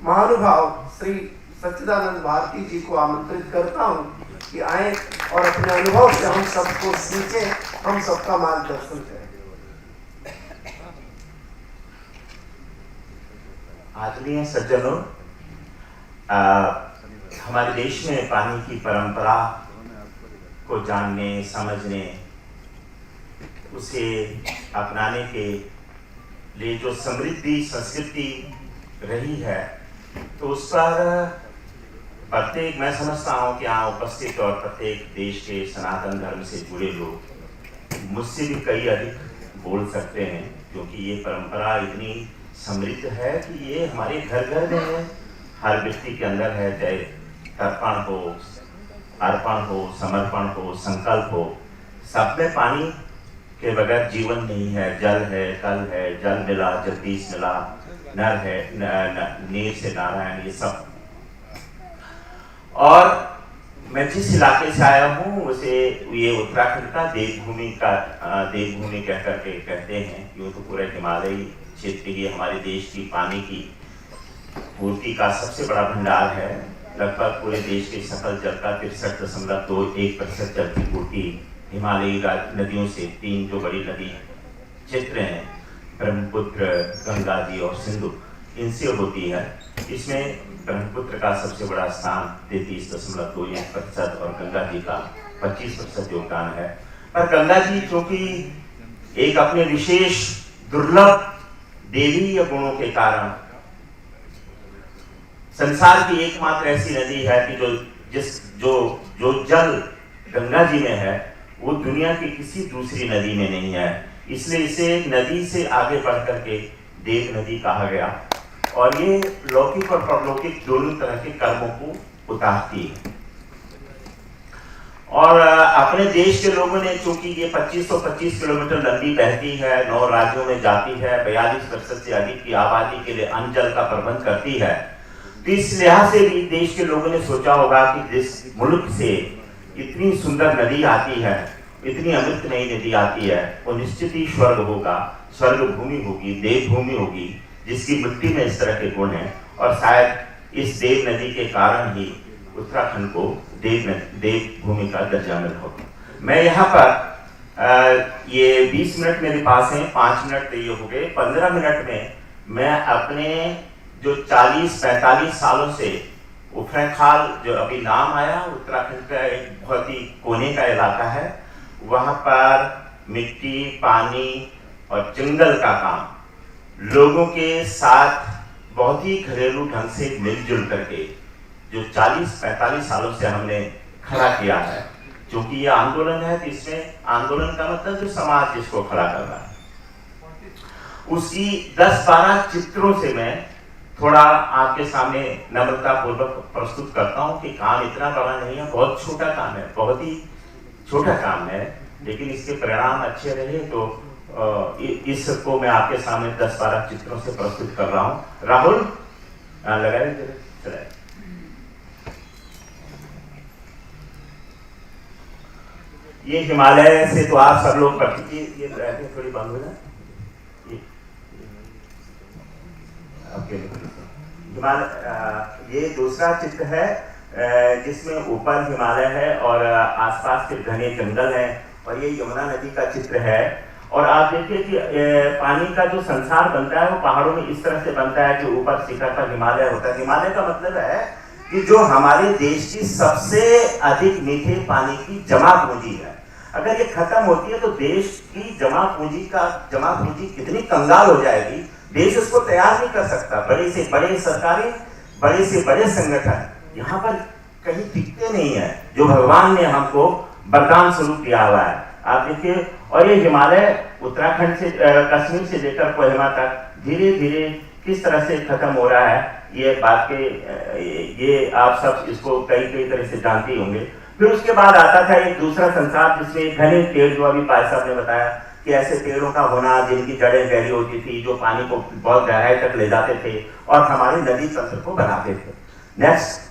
S2: महानुभाव श्री सच्चिदानंद भारती जी को आमंत्रित करता हूं कि आए और अपने अनुभव से हम सबको सीखें, हम सबका मार्गदर्शन करें।
S5: आदरणीय सज्जनों, हमारे देश में पानी की परंपरा को जानने, समझने, उसे अपनाने के लिए जो समृद्धि संस्कृति रही है, तो उस पर प्रत्येक, मैं समझता हूँ कि यहाँ उपस्थित और प्रत्येक देश के सनातन धर्म से जुड़े लोग मुझसे भी कई अधिक बोल सकते हैं, क्योंकि ये परंपरा इतनी समृद्ध है कि ये हमारे घर घर में है, हर व्यक्ति के अंदर है। चाहे तर्पण हो, अर्पण हो, समर्पण हो, संकल्प हो, सब में पानी के बगैर जीवन नहीं है। जल है, कल है, जल मिला, जगदीश मिला, नर है, नीर से नारायण, ये सब। और मैं जिस इलाके से आया हूँ उसे ये उत्तराखंड का देवभूमि कह करके कहते हैं। ये तो पूरा हिमालयी क्षेत्र ही हमारे देश की पानी की पूर्ति का सबसे बड़ा भंडार है। लगभग पूरे देश के सकल जल का 63.21% जल की पूर्ति हिमालयी नदियों से 3 जो बड़ी नदी क्षेत्र हैं, ब्रह्मपुत्र, गंगा जी और सिंधु, इनसे होती है। इसमें ब्रह्मपुत्र का सबसे बड़ा स्थान 33.21% और गंगा जी का 25% योगदान है। पर गंगा जी क्योंकि एक अपने विशेष दुर्लभ देवीय गुणों के कारण संसार की एकमात्र ऐसी नदी है कि जो जल गंगा जी में है वो दुनिया की किसी दूसरी नदी में नहीं है। इसलिए इसे एक नदी से आगे बढ़ करके देव नदी कहा गया और ये लौकिक और परलौकिक दोनों तरह के कर्मों को उतारती है। और अपने देश के लोगों ने, चूंकि ये 2525 किलोमीटर लंबी बहती है, 9 राज्यों में जाती है, 42% से अधिक की आबादी के लिए अन्न जल का प्रबंध करती है, तो इस लिहाज से भी देश के लोगों ने सोचा होगा कि जिस मुल्क से इतनी सुंदर नदी आती है, इतनी अमृतमयी नदी आती है, वो निश्चित ही स्वर्ग होगा, स्वर्ग भूमि होगी, देवभूमि होगी, जिसकी मिट्टी में इस तरह के गुण हैं। और शायद इस देव नदी के कारण ही उत्तराखंड को देव भूमि का दर्जा मिला होगा। मैं यहाँ पर ये 20 मिनट मेरे पास हैं, 5 मिनट ये हो गए, 15 मिनट में मैं अपने जो 40-45 सालों से उफरैंखाल, जो अभी नाम आया, उत्तराखंड का एक बहुत ही कोने का इलाका है, वहाँ पर मिट्टी, पानी और जंगल का काम लोगों के साथ बहुत ही घरेलू ढंग से मिलजुल करके जो 40-45 सालों से हमने खड़ा किया है। क्योंकि ये आंदोलन है, तो इसमें आंदोलन का मतलब जो समाज जिसको खड़ा कर रहा है, उसकी 10-12 चित्रों से मैं थोड़ा आपके सामने नम्रता पूर्वक प्रस्तुत करता हूँ कि काम इतना बड़ा नहीं है, बहुत छोटा काम है, बहुत ही छोटा काम है, लेकिन इसके परिणाम अच्छे रहे तो इसको मैं आपके सामने 10-12 चित्रों से प्रस्तुत कर रहा हूँ। राहुल लगाए चलाए। ये हिमालय से तो आप सब लोग परिचित, ये थोड़ी बंद हो जाए। ये दूसरा चित्र है जिसमें ऊपर हिमालय है और आसपास के घने जंगल हैं, और ये यमुना नदी का चित्र है। और आप देखिए कि पानी का जो संसार बनता है वो पहाड़ों में इस तरह से बनता है कि ऊपर शिखर पर हिमालय होता है। हिमालय का मतलब है कि जो हमारे देश की सबसे अधिक मीठे पानी की जमा पूंजी है, अगर ये खत्म होती है तो देश की जमा पूंजी कितनी कंगाल हो जाएगी, देश उसको तैयार नहीं कर सकता। बड़े से बड़े सरकारें, बड़े से बड़े संगठन यहाँ पर कहीं टिकते नहीं है, जो भगवान ने हमको वरदान स्वरूप दिया हुआ है। आप देखिए, और ये हिमालय उत्तराखंड से, कश्मीर से लेकर कोहिमा तक धीरे धीरे किस तरह से खत्म हो रहा है, ये बात के ये आप सब इसको कई तरह से जानते होंगे। फिर उसके बाद आता था एक दूसरा संसार जिसमें घने पेड़, जो अभी भाई साहब ने बताया कि ऐसे पेड़ों का होना जिनकी जड़ें गहरी होती थी, जो पानी को बहुत गहराई तक ले जाते थे और हमारे नदी तंत्र को बनाते थे। नेक्स्ट,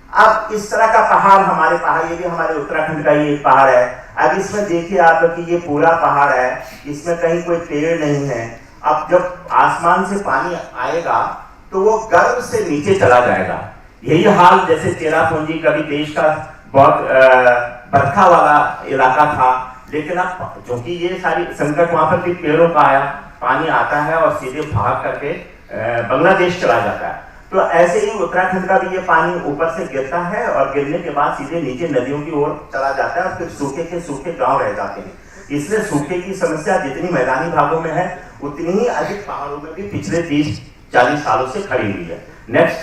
S5: अब इस तरह का पहाड़, हमारे पहाड़, ये भी हमारे उत्तराखंड का ये पहाड़ है। अब इसमें देखिए आप कि ये पूरा पहाड़ है, इसमें कहीं कोई पेड़ नहीं है। अब जब आसमान से पानी आएगा तो वो गर्भ से नीचे चला जाएगा। यही हाल जैसे चेरापूंजी कभी देश का बहुत बरखा वाला इलाका था, लेकिन अब क्योंकि ये सारी संकट वहां पर भी पेड़ों का आया, पानी आता है और सीधे भाग करके बांग्लादेश चला जाता है। तो ऐसे ही उत्तराखंड का भी ये पानी ऊपर से गिरता है और गिरने के बाद सीधे नीचे नदियों की ओर चला जाता है और फिर सूखे के सूखे गांव रह जाते हैं। इसलिए सूखे की समस्या जितनी मैदानी भागों में है उतनी ही अधिक पहाड़ों में भी पिछले 30-40 सालों से खड़ी हुई है। नेक्स्ट,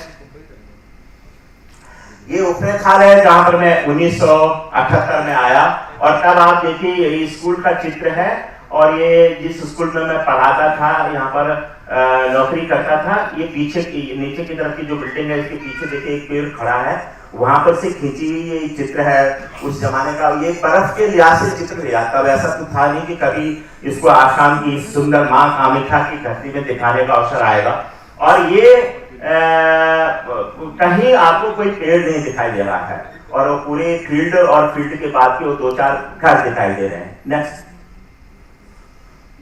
S5: ये उफरैंखाल है जहां पर मैं 1978 में आया, और तब आप देखिए ये स्कूल का चित्र है, और ये जिस स्कूल में मैं पढ़ाता था, यहाँ पर नौकरी करता था, ये पीछे की नीचे की तरफ की जो बिल्डिंग है इसके पीछे देखिए एक पेड़ खड़ा है, वहां पर से खींची हुई ये चित्र है उस जमाने का। ये बर्फ के लिहाज से चित्र लिया, तब ऐसा तो था नहीं कि कभी इसको आसाम की सुंदर माँ कामाख्या की धरती में दिखाने का अवसर आएगा। और ये कहीं आपको कोई पेड़ नहीं दिखाई दे रहा है, और वो पूरे फील्ड और फील्ड के बाद के वो 2-4 घर दिखाई दे रहे हैं। नेक्स्ट,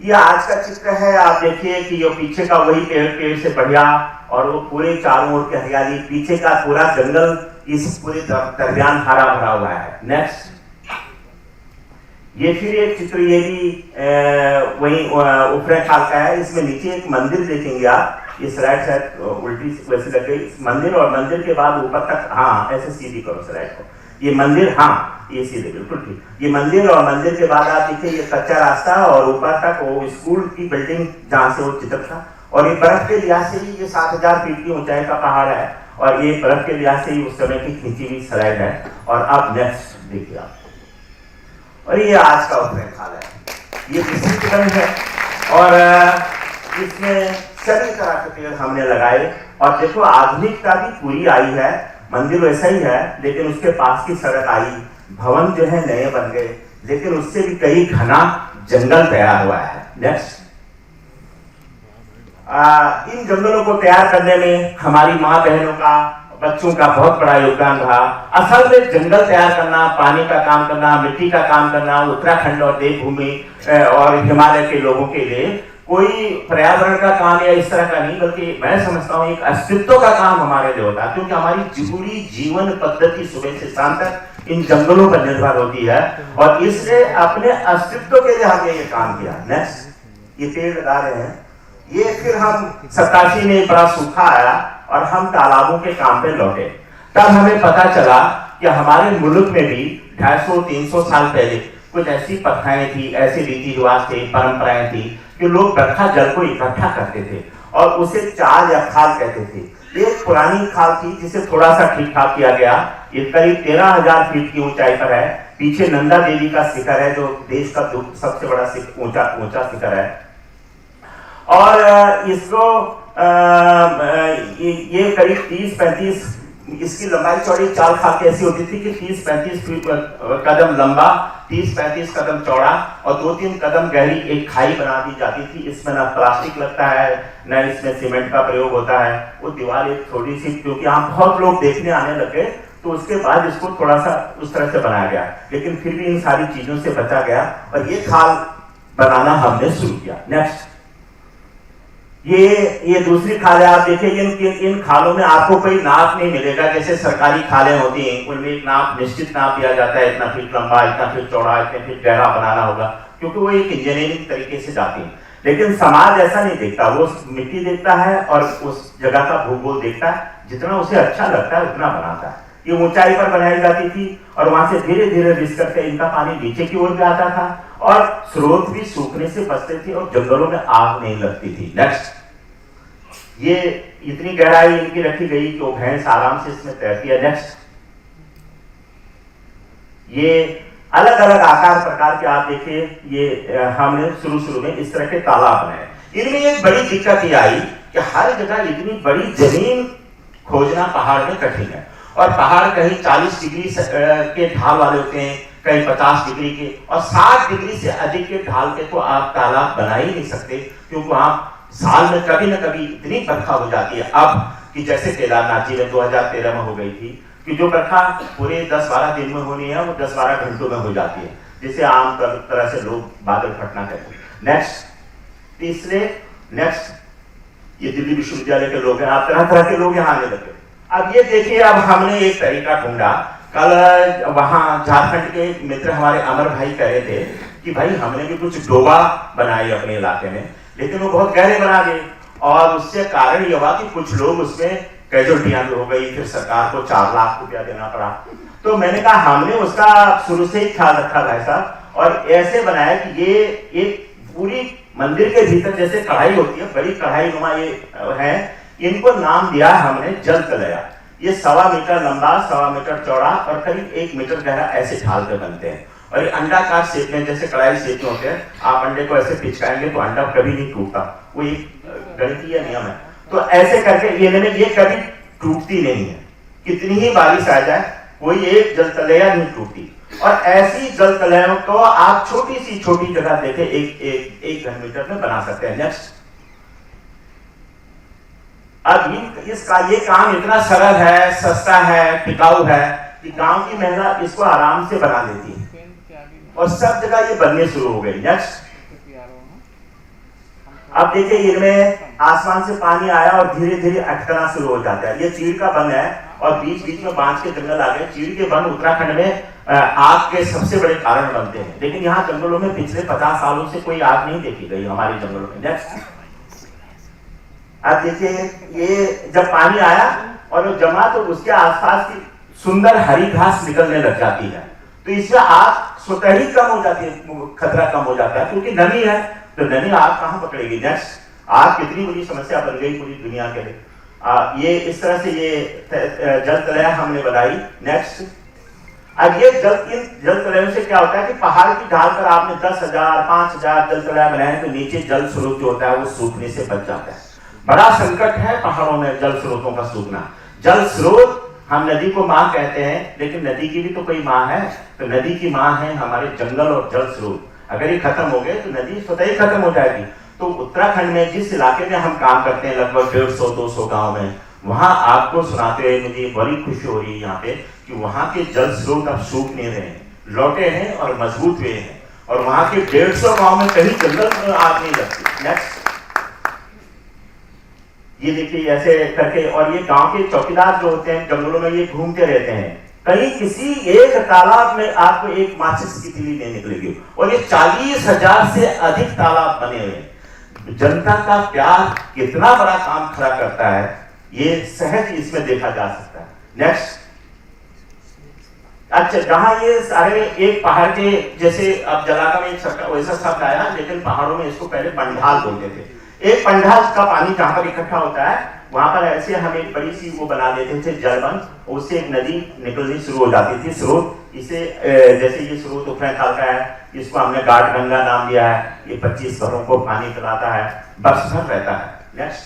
S5: ये आज का चित्र है। आप देखिए कि ये पीछे का वही पेड़ से बढ़िया, और वो पूरे चारों ओर की हरियाली, पीछे का पूरा जंगल इस पूरे दरमियान हरा भरा हुआ है। नेक्स्ट, ये फिर एक चित्र, ये भी वही ऊपरे खाल का है। इसमें नीचे एक मंदिर देखेंगे आप, इस राइट साइड उल्टी वैसे लग गई मंदिर, और मंदिर के बाद ऊपर तक, हाँ ऐसे सीधी करो स्लाइड को, ये मंदिर, हाँ ये सीधे बिल्कुल ठीक, ये मंदिर, और मंदिर के बाद आप देखिए ये कच्चा रास्ता, और ऊपर तक वो स्कूल की बिल्डिंग जहाँ से वो चित्र था। और ये बर्फ के लिहाज से ही ये 7000 फीट की ऊंचाई का पहाड़ है, और ये बर्फ के लिहाज से ही उस समय की खींची हुई स्लाइड है। और अब नेक्स्ट देखिए आप, और ये आज का उत्तराखंड है, ये विस्तृत वन है, और इसमें सभी तरह के पेड़ हमने लगाए। और देखो आधुनिकता भी पूरी आई है, मंदिर वैसा ही है, लेकिन उसके पास की सड़क आई, भवन जो है नए बन गए, लेकिन उससे भी कई घना जंगल तैयार हुआ है। नेक्स्ट, इन जंगलों को तैयार करने में हमारी माँ बहनों का, बच्चों का बहुत बड़ा योगदान रहा। असल में जंगल तैयार करना, पानी का काम करना, मिट्टी का काम करना उत्तराखंड और देवभूमि और हिमालय के लोगों के लिए कोई पर्यावरण का काम या इस तरह का नहीं, बल्कि मैं समझता हूँ एक अस्तित्व का काम हमारे लिए होता है, क्योंकि हमारी पूरी जीवन पद्धति सुबह से शाम तक इन जंगलों पर निर्भर होती है, और इसलिए अपने अस्तित्व के लिए हमने ये काम किया। नेक्स्ट, ये पेड़ लगा रहे हैं, ये फिर हम 87 में एक बड़ा सूखा आया और हम तालाबों के काम पे लौटे। तब हमें पता चला कि हमारे मुल्क में भी 250-300 साल पहले कुछ ऐसी प्रथाएं थी, ऐसे रीति रिवाज थे, परंपराएं थी कि लोग बरखा जल को इकट्ठा करते थे और उसे चाल या खाल कहते थे। एक पुरानी खाल थी जिसे थोड़ा सा ठीक ठाक किया गया। ये करीब 13,000 फीट की ऊंचाई पर है। पीछे नंदा देवी का शिखर है जो देश का सबसे बड़ा ऊंचा शिखर है, और इसको ये करीब 30-35, इसकी लंबाई चौड़ी चाल खाल कैसी होती थी कि 30-35 कदम लंबा, 30-35 कदम चौड़ा और 2-3 कदम गहरी एक खाई बना दी जाती थी। इसमें ना प्लास्टिक लगता है, ना इसमें सीमेंट का प्रयोग होता है। वो दीवार एक थोड़ी सी, क्योंकि यहाँ बहुत लोग देखने आने लगे तो उसके बाद इसको थोड़ा सा उस तरह से बनाया गया, लेकिन फिर भी इन सारी चीजों से बचा गया और ये खाल बनाना हमने शुरू किया। नेक्स्ट, ये दूसरी खाल है। आप देखिए इन खालों में आपको कोई नाप नहीं मिलेगा, जैसे सरकारी खालें होती हैं उनमें एक नाप, निश्चित नाप दिया जाता है, इतना फीट लंबा, इतना फीट चौड़ा, इतने फीट गहरा बनाना होगा, क्योंकि वो एक इंजीनियरिंग तरीके से जाती है। लेकिन समाज ऐसा नहीं देखता, वो मिट्टी देखता है और उस जगह का भूगोल देखता है, जितना उसे अच्छा लगता है उतना बनाता है। ये ऊंचाई पर बनाई जाती थी और वहां से धीरे धीरे रिस करके इनका पानी नीचे की ओर भी आता था और स्रोत भी सूखने से बचते थे और जंगलों में आग नहीं लगती थी। नेक्स्ट, ये इतनी गहराई इनकी रखी गई कि वो भैंस आराम से इसमें तैरती है। नेक्स्ट, ये अलग अलग आकार प्रकार के आप देखिए, ये हमने शुरू में इस तरह के तालाब बनाए। इनमें एक बड़ी दिक्कत ये आई कि हर जगह इतनी बड़ी जमीन खोजना पहाड़ में कठिन है, और पहाड़ कहीं 40 डिग्री के ढाल वाले होते हैं, कहीं 50 डिग्री के, और 60 डिग्री से अधिक के ढाल के तो आप तालाब बना ही नहीं सकते, क्योंकि वहां साल में कभी न कभी इतनी बरखा हो जाती है। अब कि जैसे केदारनाथ जी में 2013 में हो गई थी कि जो बरखा पूरे 10-12 दिन में होनी है वो 10-12 घंटों में हो जाती है, जिसे आम तरह से लोग बादल फटना कहते हैं। नेक्स्ट, तीसरे, नेक्स्ट, ये दिल्ली विश्वविद्यालय के लोग हैं, आप तरह तरह के लोग यहाँ आने लगे। अब ये देखिए, अब हमने एक तरीका ढूंढा। कल वहां झारखंड के मित्र हमारे अमर भाई कह रहे थे कि भाई हमने भी कुछ डोबा बनाए अपने इलाके में, लेकिन वो बहुत गहरे बना गए और उससे कारण ये हुआ कि कुछ लोग उसमें कैजुअल्टियां हो गई, फिर सरकार को 4 लाख रुपया देना पड़ा। तो मैंने कहा हमने उसका शुरू से ही ख्याल रखा भाई साहब, और ऐसे बनाया कि ये एक पूरी मंदिर के भीतर जैसे कढ़ाई होती है, बड़ी कढ़ाई नुमा ये है, इनको नाम दिया हमने जल तलैया। ये 1.25 मीटर लंबा, 1.25 मीटर चौड़ा और करीब 1 मीटर गहरा ऐसे ढाल पे बनते हैं, और ये अंडाकार शेप में जैसे कढ़ाई शेप में होते हैं। आप अंडे को ऐसे पिचकाएंगे तो अंडा कभी नहीं टूटता, वो एक गणितीय नियम है। तो ऐसे करके ये कभी टूटती नहीं है, कितनी ही बारिश आ जाए कोई एक जल तलैया नहीं टूटती। और ऐसी जल तलैयों को आप छोटी जगह देखे एक घन मीटर में बना सकते हैं। नेक्स्ट, अब इसका ये काम इतना सरल है, सस्ता है, टिकाऊ है कि गांव की महिला इसको आराम से बना लेती है और सब जगह ये बनने शुरू हो गई। नेक्स्ट, अब देखिए इनमें आसमान से पानी आया और धीरे धीरे अटकना शुरू हो जाता है। ये चीड़ का वन है और बीच बीच में बांस के जंगल आ गए। चीड़ के वन उत्तराखंड में आग के सबसे बड़े कारण बनते हैं, लेकिन यहाँ जंगलों में पिछले 50 सालों से कोई आग नहीं देखी गई हमारे जंगलों में। नेक्स्ट, अब देखिए ये जब पानी आया और वो जमा तो उसके आसपास की सुंदर हरी घास निकलने लग जाती है, तो इससे आग स्वतः ही कम हो जाती है, खतरा कम हो जाता है, क्योंकि नमी है तो नमी आग कहां पकड़ेगी। नेक्स्ट, आग कितनी बड़ी समस्या बन गई पूरी दुनिया के लिए। ये इस तरह से ये जल तलैया हमने बनाई। नेक्स्ट, अब ये इन जल तलैयों से क्या होता है कि पहाड़ की ढाल पर आपने 10,000 5,000 जल तलैया बनाए तो नीचे जल स्रोत जो होता है वो सूखने से बच जाता है। बड़ा संकट है पहाड़ों में जल स्रोतों का सूखना। जल स्रोत, हम नदी को माँ कहते हैं, लेकिन नदी की भी तो कोई माँ है, तो नदी की माँ है हमारे जंगल और जल स्रोत। अगर ये खत्म हो गए तो नदी स्वतः ही खत्म हो जाएगी। तो उत्तराखंड में जिस इलाके में हम काम करते हैं, लगभग 150-200 गांव में, वहां आपको सुनाते हुए मुझे बड़ी खुशी हो रही है यहाँ पे कि वहां के जल स्रोत अब सूख नहीं रहे हैं, लौटे हैं और मजबूत हुए हैं, और वहां के 150 गांव में कहीं जंगल आग नहीं लगती। नेक्स्ट, ये देखिए ऐसे करके, और ये गांव के चौकीदार जो होते हैं जंगलों में ये घूमते रहते हैं, कहीं किसी एक तालाब में आपको एक माचिस की तिली नहीं निकलेगी, और ये 40,000 से अधिक तालाब बने हुए हैं। जनता का प्यार कितना बड़ा काम खड़ा करता है, ये सहज इसमें देखा जा सकता है। नेक्स्ट, अच्छा, जहां ये सारे एक पहाड़ के जैसे, अब जलागा में एक वैसा शब्द आया, लेकिन पहाड़ों में इसको पहले पंडाल बोलते थे। एक पंडाल का पानी जहां पर इकट्ठा होता है वहां पर ऐसे हम एक बड़ी सी वो बना देते थे जलबंद, उससे एक नदी निकलनी शुरू हो जाती थी, स्रोत। इसे जैसे ये स्रोत उत्तराखंड का है, इसको हमने घाट गंगा नाम दिया है। ये 25 घरों को पानी पिलाता है, बरस भर रहता है। नेक्स्ट,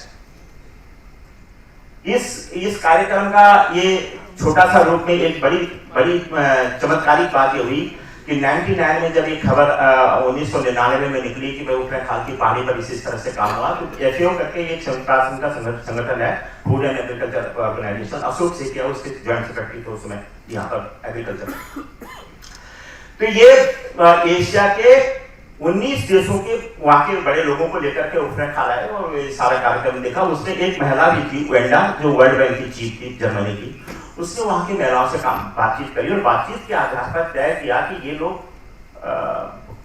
S5: इस कार्यक्रम का ये छोटा सा रूप में एक बड़ी चमत्कारिक बात ये हुई कि 99 में जब ये खबर 1999 में निकली कि भाई उत्तराखंड की पहाड़ी पर इसी तरह से काम हुआ, तो FAO करके एक संगठन है, food and agriculture organisation, Ashok से किया, उसके जॉइंट सेक्रेटरी थे उसमें यहाँ पर एग्रीकल्चर। तो ये एशिया के 19 देशों के वहाँ के बड़े लोगों को लेकर के उत्तराखंड आए और ये सारा कार्यक्रम देखा। उसमें एक महिला भी थी, वेंडा, जो वर्ल्ड बैंक की चीफ थी जर्मनी की। उसने वहां की महिलाओं से बातचीत करी और बातचीत के आधार पर तय किया कि ये लोग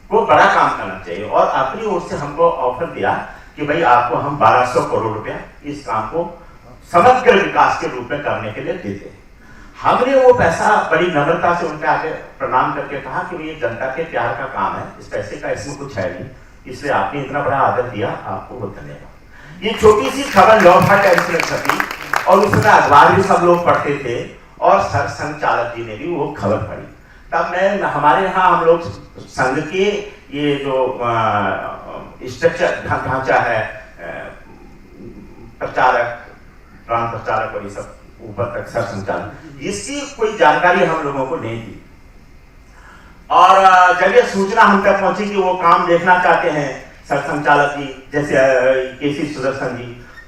S5: को बड़ा काम करना चाहिए, और अपनी ओर से हमको ऑफर दिया कि भाई आपको हम 1200 करोड़ रुपया इस काम को समग्र विकास के रूप में करने के लिए देते हैं। हमने वो पैसा बड़ी नम्रता से उनके आगे प्रणाम करके कहा कि ये जनता के प्यार का काम है, इस पैसे का इसमें कुछ है नहीं, इसलिए आपने इतना बड़ा आदर दिया, आपको वो धन्यवाद। ये छोटी सी खबर लौटा टेंशन छपी और उसमें अखबार भी सब लोग पढ़ते थे, और सर संचालक जी ने भी वो खबर पढ़ी। तब मैं, हमारे यहाँ हम लोग संघ के ये जो स्ट्रक्चर ढांचा है, प्रचारक, प्राण प्रचारक और ये सब ऊपर तक सर संचालक, इसकी कोई जानकारी हम लोगों को नहीं थी। और जब ये सूचना हम तक पहुंची कि वो काम देखना चाहते हैं सर संचालक जी, जैसे केसी सुदर्शन जी,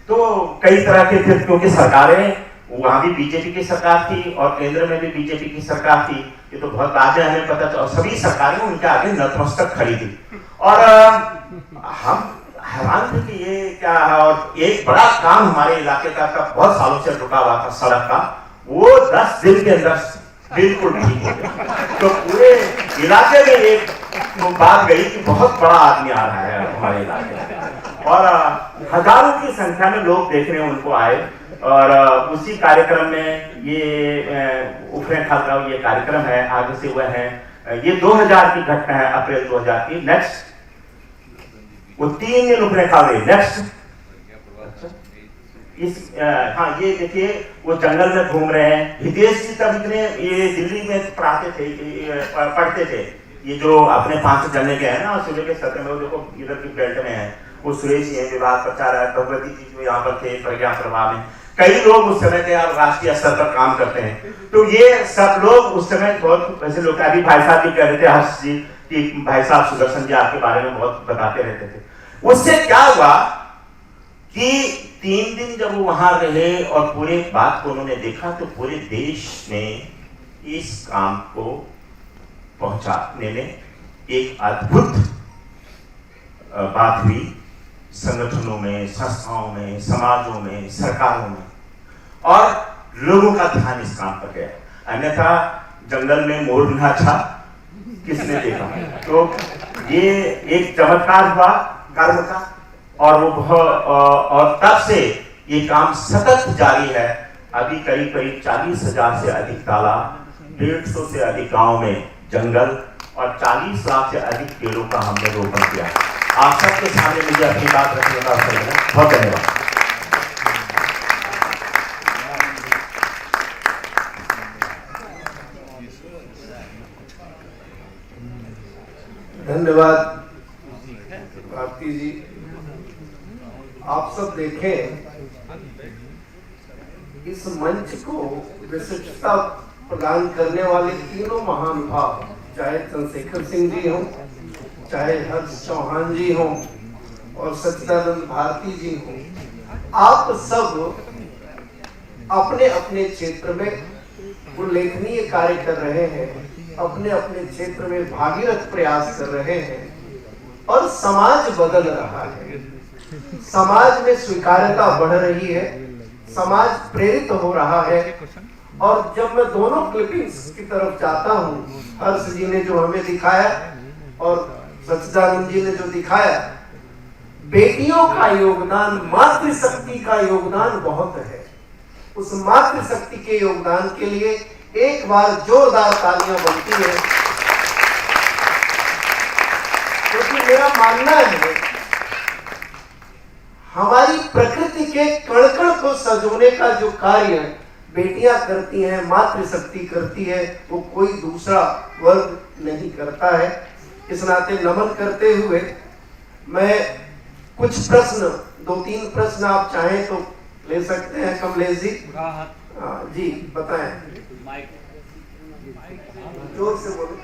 S5: तो कई तरह के थे, क्योंकि सरकारें वहां भी बीजेपी की सरकार थी और केंद्र में भी बीजेपी की सरकार थी, ये तो बहुत बाद में हमें पता चला, और सभी सरकारें उनके आगे नतमस्तक खड़ी थी। और हम हैरान थे कि ये क्या है। और एक बड़ा काम हमारे इलाके का बहुत सालों से रुका हुआ था सड़क का, वो 10 दिन के अंदर बिल्कुल ठीक हो गया। तो पूरे इलाके में एक बात गई कि बहुत बड़ा आदमी आ रहा है हमारे इलाके में, और हजारों की संख्या में लोग देखने उनको आए। और उसी कार्यक्रम में ये उत्तराखंड का ये कार्यक्रम है, आगे से हुआ है। ये 2000 की घटना है, अप्रैल 2000 की। नेक्स्ट, वो 3 दिन उत्तराखंड रही। नेक्स्ट, हाँ ये देखिए वो जंगल में घूम रहे हैं। हितेश जी तब इतने ये दिल्ली में पढ़ाते थे, पढ़ते थे, ये जो अपने 5 जने के हैं ना सुबह के सत्र में, वो देखो इधर की बेल्ट में है, वो सुरेश है, विभाग प्रचारक, भगवती जी जो यहाँ पर थे प्रज्ञा प्रभा में, कई लोग उस समय के राष्ट्रीय स्तर पर काम करते हैं। तो ये सब लोग उस समय बहुत वैसे लोग, अभी भाई साहब भी कह रहे थे हर्ष जी कि भाई साहब सुदर्शन जी आपके बारे में बहुत बताते रहते थे। उससे क्या हुआ कि 3 दिन जब वो वहां रहे और पूरे बात को उन्होंने देखा तो पूरे देश में इस काम को पहुंचाने में एक अद्भुत बात हुई। संगठनों में, संस्थाओं में, समाजों में, सरकारों में, और लोगों का ध्यान इस काम पर गया। अन्यथा जंगल में मोर नाचा किसने देखा? तो ये एक चमत्कार हुआ कर्म का, और वो और तब से ये काम सतत जारी है। अभी करीब 40,000 से अधिक तालाब, 150 से अधिक गांव में जंगल और 40 लाख से अधिक पेड़ों का हमने रोपण किया। आप सबके सामने मुझे अपनी बात रखने का अवसर मिला। बहुत धन्यवाद।
S2: धन्यवाद भारती जी। आप सब देखें इस मंच को विशिष्टता प्रदान करने वाले तीनों महानुभाव, चाहे चंद्रशेखर सिंह जी हों, चाहे हर्ष चौहान जी हों और सच्चिदानंद भारती जी हों, आप सब अपने अपने क्षेत्र में उल्लेखनीय कार्य कर रहे हैं, अपने अपने क्षेत्र में भागीरथ प्रयास कर रहे हैं और समाज बदल रहा है। समाज में स्वीकार्यता बढ़ रही है, समाज प्रेरित हो रहा है। और जब मैं दोनों क्लिपिंग्स की तरफ जाता हूँ, हर्ष जी ने जो हमें दिखाया और सच्चिदानंद जी ने जो दिखाया, बेटियों का योगदान, मातृशक्ति का योगदान बहुत है। उस मातृशक्ति के योगदान के लिए एक बार जोरदार तालियां बनती है, क्योंकि मेरा मानना है हमारी प्रकृति के कण-कण को सजोने का जो कार्य बेटियां करती हैं, मातृशक्ति करती है, वो कोई दूसरा वर्ग नहीं करता है। इस नाते नमन करते हुए मैं कुछ प्रश्न, 2-3 प्रश्न आप चाहें तो ले सकते हैं। कमलेश जी, जी बताएं, जोर से बोलो।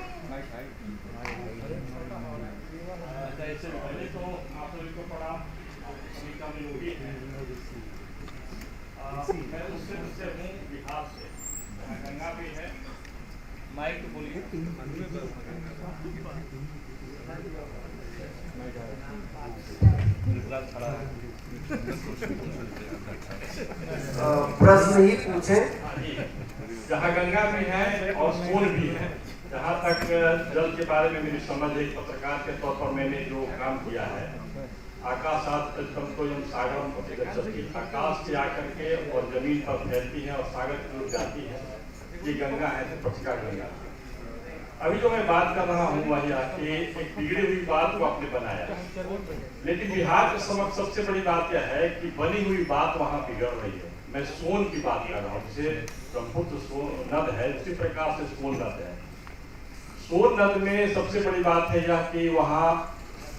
S2: प्रश्न ही पूछे।
S6: जहाँ गंगा भी है और सोन भी है, जहाँ तक जल के बारे में मेरी समझ, एक पत्रकार के तौर पर मैंने जो काम किया है, आकाशात सागरम प्रतिगच्छति, आकाश से आकर के और जमीन पर फैलती है और सागर की ओर जाती है। ये गंगा है, तो पक्षका गंगा। अभी जो मैं बात कर रहा हूँ वही आपकी एक बिगड़ी हुई बात को आपने बनाया, लेकिन बिहार के समक्ष सबसे बड़ी बात यह है कि बनी हुई बात वहाँ बिगड़ रही है। मैं सोन की बात कर रहा हूँ, जैसे ब्रह्मपुत्र नद है, उसी प्रकार से सोन नद है। सोन नद में सबसे बड़ी बात है यह कि वहाँ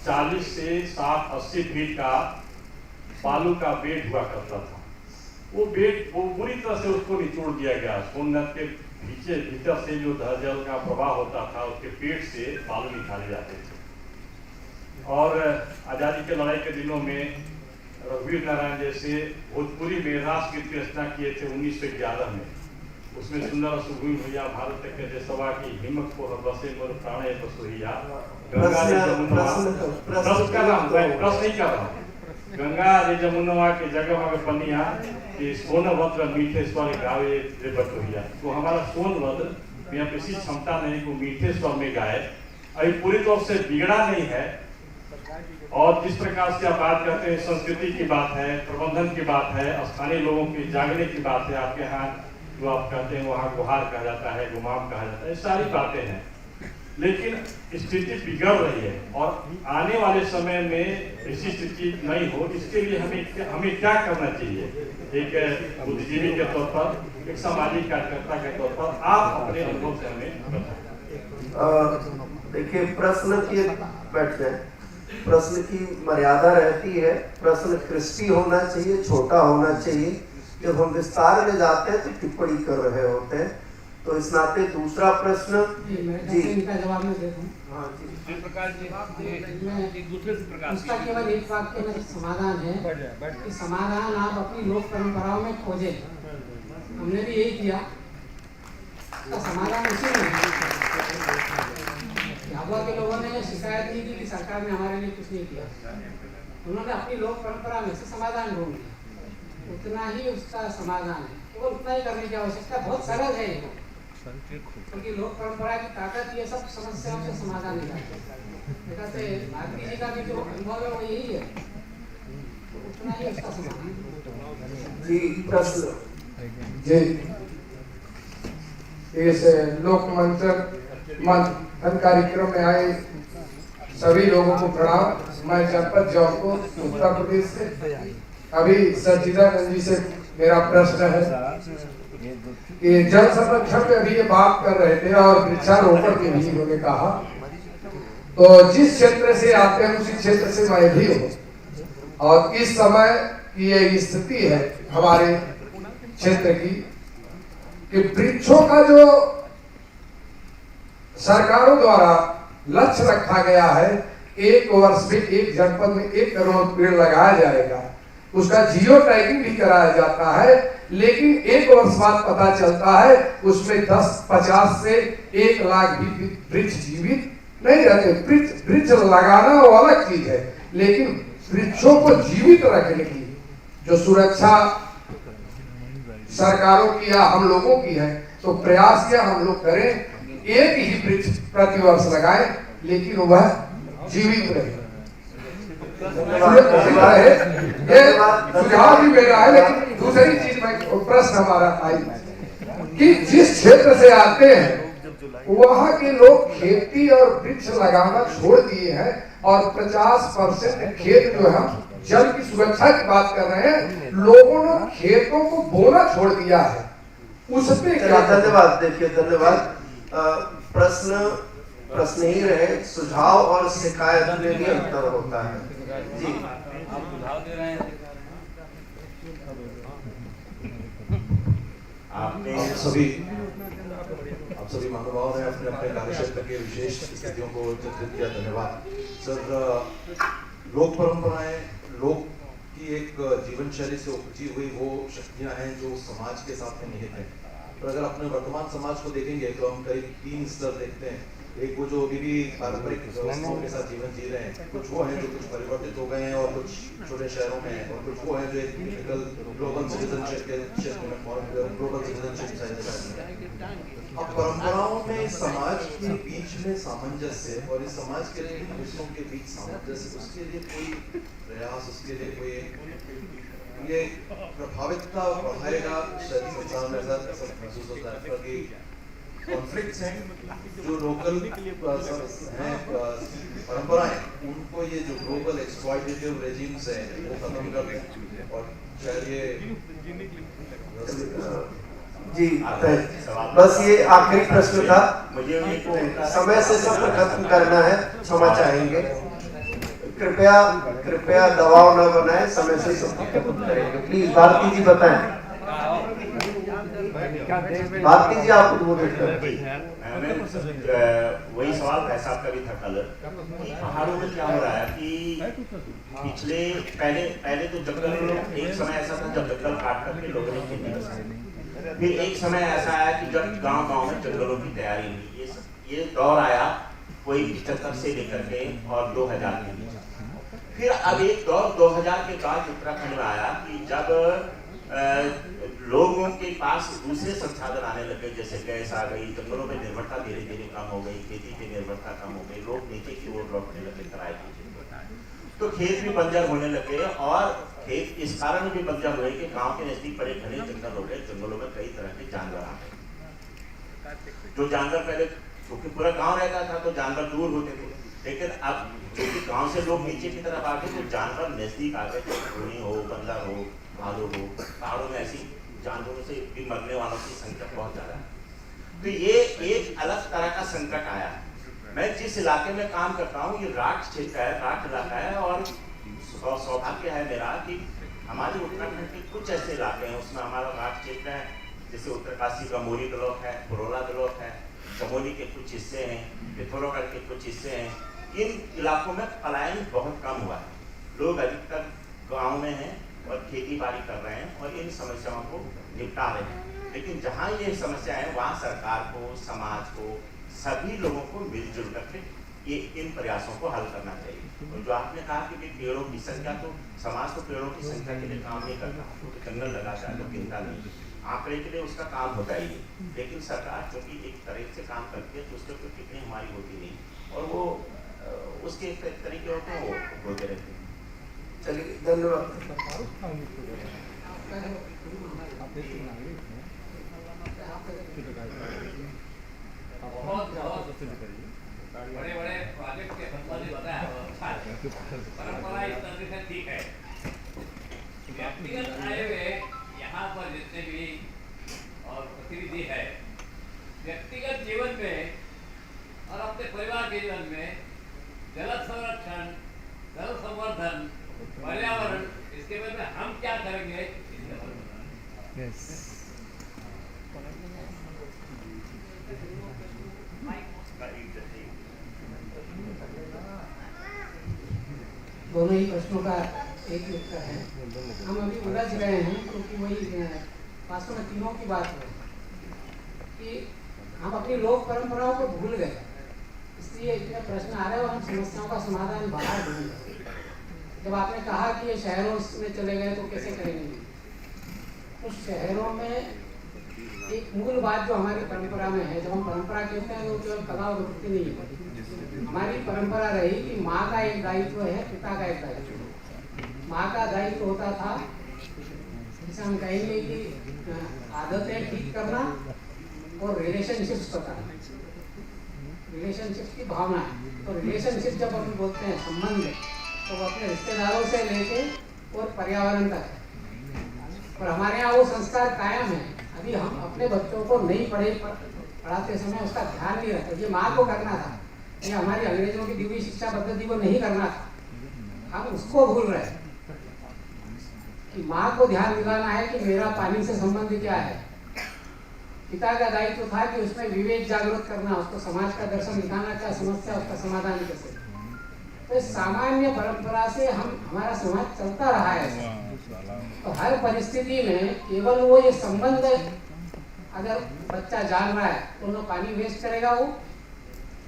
S6: 40 से 60-80 फीट का बालू का बेड हुआ करता था। वो बेड वो पूरी तरह से उसको निचोड़ दिया गया। सोन नद के भीतर से जो जल का प्रवाह होता था, उसके पेट से बालू निकाले जाते थे। और आज़ादी के लड़ाई के दिनों में रघुवीर नारायण जैसे भोजपुरी में राष्ट्र गीत की रचना किए थे 1911 में। उसमें सुंदर सुगुन हुआ भारत के देशवा की हिम्मत को बसे मोर प्राणे बसुहिया। गंगा रे जमुनवा के जगह मग पनिया कि सोनभद्र मीठे स्वर गावे रे बटोहिया। तो हमारा सोनभद्र में अब इसी क्षमता नहीं को मीठे स्वर में गाए, अभी पूरी तौर से बिगड़ा नहीं है। और जिस प्रकार से आप बात करते हैं, संस्कृति की बात है, प्रबंधन की बात है, स्थानीय लोगों की जागने की बात है। आपके यहाँ जो आप कहते हैं वहाँ गुहार कहा जाता है, गुमाम कहा जाता है, ये सारी बातें हैं। लेकिन स्थिति बिगड़ रही है और आने वाले समय में ऐसी स्थिति नहीं हो, इसके लिए हमें क्या करना चाहिए? एक बुद्धिजीवी के तौर पर, एक सामाजिक कार्यकर्ता के तौर पर आप अपने अनुभव से हमें बताएं।
S2: देखिए, प्रश्न की बैठ जाए, प्रश्न की मर्यादा रहती है। प्रश्न क्रिस्पी होना चाहिए, छोटा होना चाहिए। जब हम विस्तार में जाते हैं तो टिप्पणी कर रहे होते हैं। तो इस नाते दूसरा प्रश्न जी
S4: इनका जवाब मैं दे दूं।
S2: हाँ जी
S4: उसका केवल एक वाक्य में समाधान है कि समाधान आप अपनी लोक परंपराओं में खोजें। हमने भी यही किया, उसका समाधान उसी में है। झाबुआ के लोगों ने शिकायत नहीं की कि सरकार ने हमारे लिए कुछ नहीं किया, उन्होंने अपनी लोक परंपरा में से समाधान ढूंढ लिया, उतना ही उसका समाधान है। केवल उतना ही करने की आवश्यकता, बहुत सरल है ये, क्योंकि लोक परंपरा की ताकत ये सब समस्याओं से समाधान निकालती है। भारती जी का भी जो अनुभव है वो यही है, उतना ही उसका समाधान।
S2: जी प्रश्न
S7: जी इस लोकमंथन कार्यक्रम में आए सभी लोगों को प्रणाम। मैं जनपद जौनपुर उत्तर प्रदेश से। अभी सचिदानंद जी से मेरा प्रश्न है कि जल संरक्षण पे अभी ये बात कर रहे थे और वृक्षारोपण के भी उन्होंने कहा, तो जिस क्षेत्र से आते हैं उसी क्षेत्र से मैं भी हूँ, और इस समय की ये स्थिति है हमारे क्षेत्र की कि वृक्षों का जो सरकारों द्वारा लक्ष्य रखा गया है, एक वर्ष में एक जनपद में 1 करोड़ पेड़ लगाया जाएगा, उसका जियो टैगिंग भी कराया जाता है, लेकिन 1 वर्ष बाद पता चलता है उसमें 10-50 से 1 लाख भी वृक्ष जीवित नहीं रहते। वृक्ष लगाना वो अलग चीज है, लेकिन वृक्षों को जीवित रखने की जो सुरक्षा सरकारों की या हम लोगों की है, तो प्रयास क्या हम लोग करें, एक ही वृक्ष प्रतिवर्ष लगाएं, लेकिन वह जीवित रहे। ये सुझाव भी मेरा है, लेकिन दूसरी चीज में प्रश्न हमारा आई कि जिस क्षेत्र से आते हैं वहाँ के लोग खेती और वृक्ष लगाना छोड़ दिए हैं, और 50% खेत जो है जल की सुरक्षा की बात कर रहे हैं, लोगों ने खेतों को बोना छोड़ दिया है। उस पे क्या?
S2: धन्यवाद। देखिए धन्यवाद। प्रश्न ही रहे, सुझाव और शिकायत में भी अंतर होता है। जी
S8: आप सुझाव दे रहे हैं।
S9: आप सभी महानुभावों ने अपने अपने कार्यक्षेत्र के विशेष स्थितियों को चित्रित किया, धन्यवाद सर। लोक परंपराएं, लोक की एक जीवन शैली से उपजी हुई वो शक्तियां हैं जो समाज के साथ में निहित हैं। तो अगर अपने वर्तमान समाज को देखेंगे तो हम कई 3 स्तर देखते हैं। एक वो जो अभी भी पारंपरिक व्यवस्थाओं के साथ जीवन जी रहे हैं, कुछ वो हैं जो कुछ परिवर्तित हो गए हैं और कुछ छोटे शहरों में हैं, और कुछ वो हैं जो एक टिपिकल ग्लोबल सिटीजनशिप के क्षेत्र में ग्लोबल सिटीजनशिप साइड में। अब परंपराओं में समाज के बीच में सामंजस्य और इस समाज के हिस्सों के बीच सामंजस्य, उसके लिए कोई प्रयास, उसके लिए कोई ये प्रभावितता बढ़ाएगा शायद संसार में ऐसा महसूस होता है कि कॉन्फ्लिक्ट्स हैं जो लोकल हैं परंपराएं, उनको ये जो ग्लोबल एक्सप्लॉइटेटिव रेजिम्स हैं वो खत्म कर दें। और शायद ये
S2: जी बस ये आखिरी प्रश्न था,
S5: मुझे
S2: समय से सत्र खत्म करना है, क्षमा चाहेंगे। कृपया दबाव न बनाएं, समय से सत्र खत्म करेंगे। प्लीज भारती जी बताएं। भारती जी आप उद्बोधित करें।
S5: वही सवाल भाई साहब का भी था कल, पहाड़ों में क्या हो रहा है कि पिछले पहले तो जंगल, एक समय ऐसा था जब जंगल काट करके लोगों ने खेती कर, फिर एक समय ऐसा आया कि जब गांव-गांव में जंगलों की तैयारी हुई। ये दौर आया कोई 75 से लेकर के और 2000 के बीच। फिर अब एक दौर 2000 के बाद उत्तराखंड में आया कि जब लोगों के पास दूसरे संसाधन आने लगे, जैसे गैस आ गई, जंगलों में निर्भरता धीरे धीरे कम हो गई, खेती पे निर्भरता कम हो गई, लोग नीचे की ओर लौटने लगे किराए की, तो खेत भी बंजर होने लगे। और खेत इस कारण भी बंजर हुए कि गांव के नजदीक बड़े घने जंगल हो गए, जंगलों में कई तरह के जानवर आ गए। जो जानवर पहले, क्योंकि पूरा गांव रहता था तो जानवर दूर होते थे, लेकिन अब क्योंकि गांव से लोग नीचे की तरफ आ गए तो जानवर नजदीक आ गए, घोड़ी हो, बंदर हो, भालू हो। पहाड़ों में ऐसी जानवरों से भी मरने वालों की संख्या बहुत ज्यादा है। तो ये एक अलग तरह का संकट आया। मैं जिस इलाके में काम करता हूँ ये राठ क्षेत्र है, राठ इलाका है, और सौभाग्य है मेरा कि हमारे उत्तराखंड के कुछ ऐसे इलाके हैं उसमें हमारा राठ क्षेत्र है, जैसे उत्तरकाशी का मोरी ब्लॉक है, पुरोला ब्लॉक है, चमोली के कुछ हिस्से हैं, पिथौरागढ़ के कुछ हिस्से हैं। इन इलाकों में पलायन बहुत कम हुआ है। लोग अधिकतर गाँव में हैं और खेती बाड़ी कर रहे हैं और इन समस्याओं को निपटा रहे हैं। लेकिन जहाँ ये समस्या है वहाँ सरकार को, समाज को, सभी लोगों को मिलजुल करके ये इन प्रयासों को हल करना चाहिए। और जो आपने कहा कि पेड़ों की संख्या, तो समाज तो पेड़ों की संख्या के लिए काम नहीं करता, जंगल लगाता है तो गिनता नहीं, आंकड़े के लिए उसका काम होता ही है। लेकिन सरकार चूँकि एक तरह से काम करती है तो उसके ऊपर टिप्पणी हमारी होती नहीं, और वो उसके तरीके होते हैं, वो होते रहते हैं।
S2: चलिए, धन्यवाद।
S8: बहुत बड़े बड़े प्रोजेक्ट के मतलब ने बताया, अच्छा है। परंपरा इस तरह से ठीक है। व्यक्तिगत आए हुए यहाँ पर जितने भी और प्रतिनिधि है, व्यक्तिगत जीवन में और अपने परिवार के जीवन में जल संरक्षण, जल संवर्धन, पर्यावरण, इसके बारे में हम क्या करेंगे?
S4: दोनों ही प्रश्नों का एक उत्तर है। हम अभी उलझ गए हैं क्योंकि वही वास्तव में तीनों की बात है कि हम अपनी लोक परंपराओं को भूल गए, इसलिए इतने प्रश्न आ रहे हैं और हम समस्याओं का समाधान बाहर ढूंढ रहे। जब आपने कहा कि ये शहरों में चले गए तो कैसे करेंगे, तो शहरों में एक मूल बात जो हमारी परंपरा में है, जब हम परंपरा कहते हैं तो केवल कला और वृत्ति नहीं है। हमारी परंपरा रही कि माँ का एक दायित्व है, पिता का एक दायित्व है। माँ का दायित्व होता था, जैसे हम कहेंगे कि आदतें ठीक करना और रिलेशनशिप्स बताना, रिलेशनशिप की भावना है। तो रिलेशनशिप जब हम बोलते हैं संबंध, तो वो अपने रिश्तेदारों से लेके और पर्यावरण तक है। और हमारे यहाँ वो संस्कार कायम है। अभी हम अपने बच्चों को नहीं पढ़ाते समय उसका ध्यान नहीं रखते। ये माँ को करना था, ये हमारी अंग्रेजों की दिव्य शिक्षा पद्धति को नहीं करना था, हम उसको भूल रहे हैं कि माँ को ध्यान दिलाना है कि मेरा पानी से संबंध क्या है। पिता का दायित्व था कि उसमें विवेक जागृत करना, उसको समाज का दर्शन दिखाना, क्या समस्या, उसका समाधान कैसे। तो सामान्य परंपरा से हमारा समाज चलता रहा है। तो हर परिस्थिति में केवल वो ये संबंध, अगर बच्चा जान रहा है तो न पानी वेस्ट करेगा वो,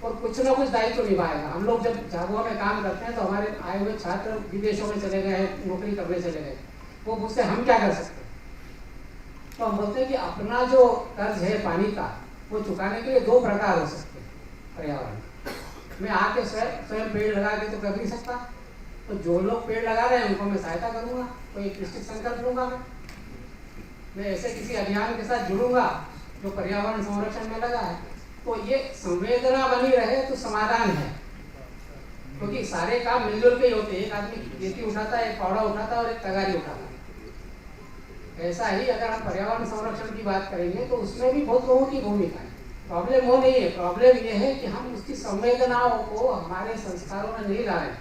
S4: और कुछ ना कुछ दायित्व निभाएगा। हम लोग जब झाबुआ में काम करते हैं तो हमारे आए हुए छात्र विदेशों में चले गए, नौकरी करने चले गए, वो पूछते हम क्या कर सकते हैं। तो हम बोलते हैं कि अपना जो कर्ज है पानी का, वो चुकाने के लिए दो प्रकार हो सकते हैं। पर्यावरण मैं आके स्वयं पेड़ लगा के तो कर नहीं सकता, तो जो लोग पेड़ लगा रहे हैं उनको मैं सहायता करूंगा, कोई एक निश्चित संकल्प लूंगा। मैं ऐसे किसी अभियान के साथ जुड़ूंगा जो पर्यावरण संरक्षण में लगा है, तो ये संवेदना बनी रहे तो समाधान है। क्योंकि सारे काम मिलजुल के ही होते हैं। एक आदमी खेती उठाता है, एक पौधा उठाता है और एक तगारी उठाता है। ऐसा ही अगर हम पर्यावरण संरक्षण की बात करेंगे तो उसमें भी बहुत लोगों की भूमिका है। प्रॉब्लम वो नहीं है, प्रॉब्लम ये है कि हम उसकी संवेदनाओं को हमारे संस्कारों में नहीं ला रहे।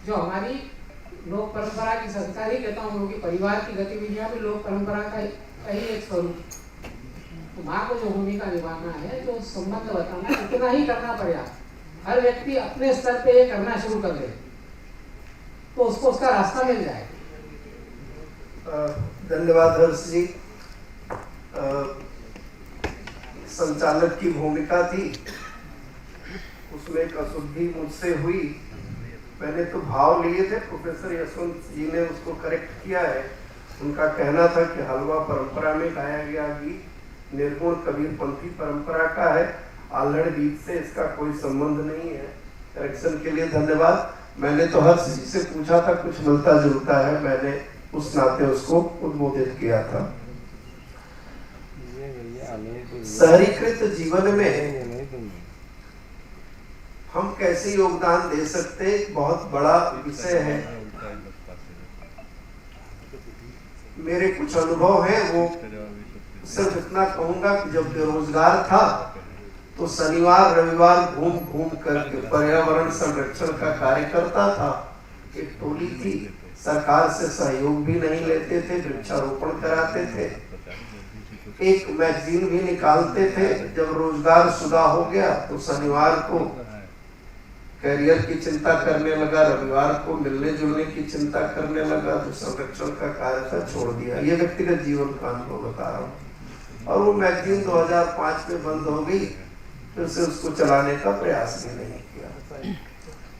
S4: जो हमारी लोक परंपरा की संस्कार ही कहता हूँ, क्योंकि परिवार की गतिविधियाँ भी लोक परंपरा का ही एक स्वरूप। तो माँ को जो भूमिका निभाना है, जो संबंध बताना, इतना ही करना पड़ेगा। हर व्यक्ति अपने स्तर पे ये करना शुरू कर दे तो उसको उसका रास्ता मिल जाएगा।
S2: धन्यवाद हर्ष जी। संचालक की भूमिका थी, उसमें एक अशुद्धि मुझसे हुई। मैंने तो भाव लिए थे, प्रोफेसर यशवंत जी ने उसको करेक्ट किया है। उनका कहना था कि हलवा परंपरा में गाया गया गीत निर्गुण कबीरपंथी परंपरा का है, आल्हड़ गीत से इसका कोई संबंध नहीं है। करेक्शन के लिए धन्यवाद। मैंने तो हर्ष जी से पूछा था, कुछ मिलता जुलता है, मैंने उस नाते उसको उद्बोधित किया था। शहरीकृत जीवन में हम कैसे योगदान दे सकते, बहुत बड़ा विषय है। मेरे कुछ अनुभव हैं, वो सिर्फ इतना कहूंगा कि जब बेरोजगार था तो शनिवार रविवार घूम घूम करके पर्यावरण संरक्षण का कार्य करता था। एक टोली थी, सरकार से सहयोग भी नहीं लेते थे, वृक्षारोपण कराते थे। एक मैगजीन भी निकालते थे। जब रोजगार शुदा हो गया तो शनिवार को करियर की चिंता करने लगा, रविवार को मिलने जुलने की चिंता करने लगा, तो संरक्षण का कार्य था छोड़ दिया। ये व्यक्तिगत जीवन का अनुभव बता रहा हूँ। और वो मैगजीन 2005 में बंद हो गई, फिर से उसको चलाने का प्रयास भी नहीं किया।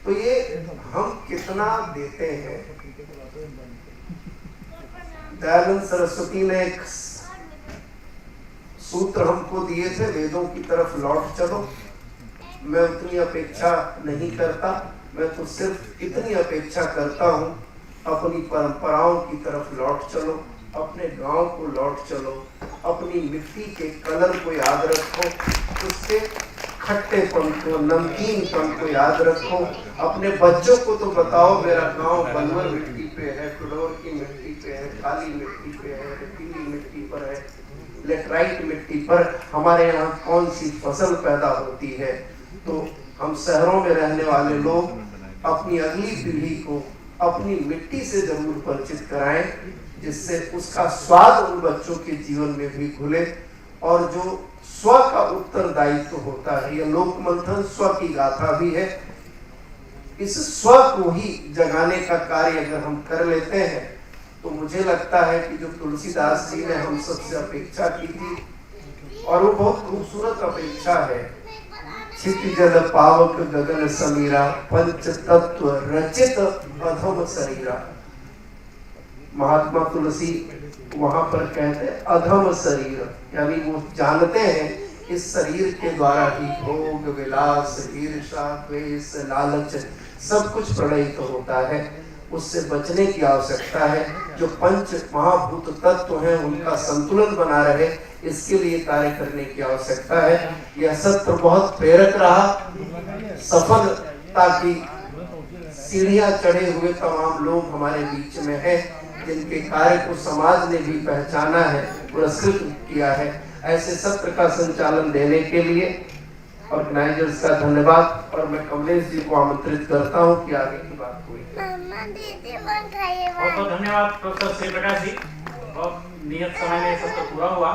S2: तो ये हम कितना देते हैं। दयानंद सरस्वती ने एक सूत्र हमको दिए थे, वेदों की तरफ लौट चलो। मैं उतनी अपेक्षा नहीं करता, मैं तो सिर्फ इतनी अपेक्षा करता हूँ, अपनी परंपराओं की तरफ लौट चलो, अपने गांव को लौट चलो, अपनी मिट्टी के कलर को याद रखो, उसके खट्टेपन को, नमकीनपन को याद रखो। अपने बच्चों को तो बताओ मेरा गांव बलवर मिट्टी पे है, कुडोर की मिट्टी पे है, काली मिट्टी पे है, रेतीली मिट्टी पर है, लेटराइट मिट्टी पर हमारे यहाँ कौन सी फसल पैदा होती है। तो हम शहरों में रहने वाले लोग अपनी अगली पीढ़ी को अपनी मिट्टी से जरूर परिचित कराएं, जिससे उसका स्वाद उन बच्चों के जीवन में भी घुले। और जो स्व का उत्तरदायित्व होता है, यह लोक मंथन स्व की गाथा भी है। इस स्व को ही जगाने का कार्य अगर हम कर लेते हैं तो मुझे लगता है कि जो तुलसीदास जी ने हम सबसे अपेक्षा की थी, और वो बहुत खूबसूरत अपेक्षा है, क्षिति जल पावक गगन समीरा, पंच तत्व रचित अधम शरीरा। महात्मा तुलसी वहां पर कहते अधम शरीर, यानी वो जानते हैं इस शरीर के द्वारा ही भोग विलास ईर्षा द्वेष लालच सब कुछ प्रणयित होता है। उससे बचने की आवश्यकता है। जो पंच महाभूत तत्व हैं उनका संतुलन बना रहे, इसके लिए कार्य करने की आवश्यकता है। यह सत्र बहुत प्रेरक रहा। सफलता की सीढ़ियां चढ़े हुए तमाम लोग हमारे बीच में हैं, जिनके कार्य को समाज ने भी पहचाना है, पुरस्कृत किया है। ऐसे सत्र का संचालन देने के लिए ऑर्गेनाइजर्स का धन्यवाद। और मैं कमलेश जी को आमंत्रित करता हूं कि आगे की बात हुई।
S1: बहुत बहुत धन्यवाद प्रोफेसर श्री प्रकाश जी। बहुत नियत समय में सत्र पूरा हुआ।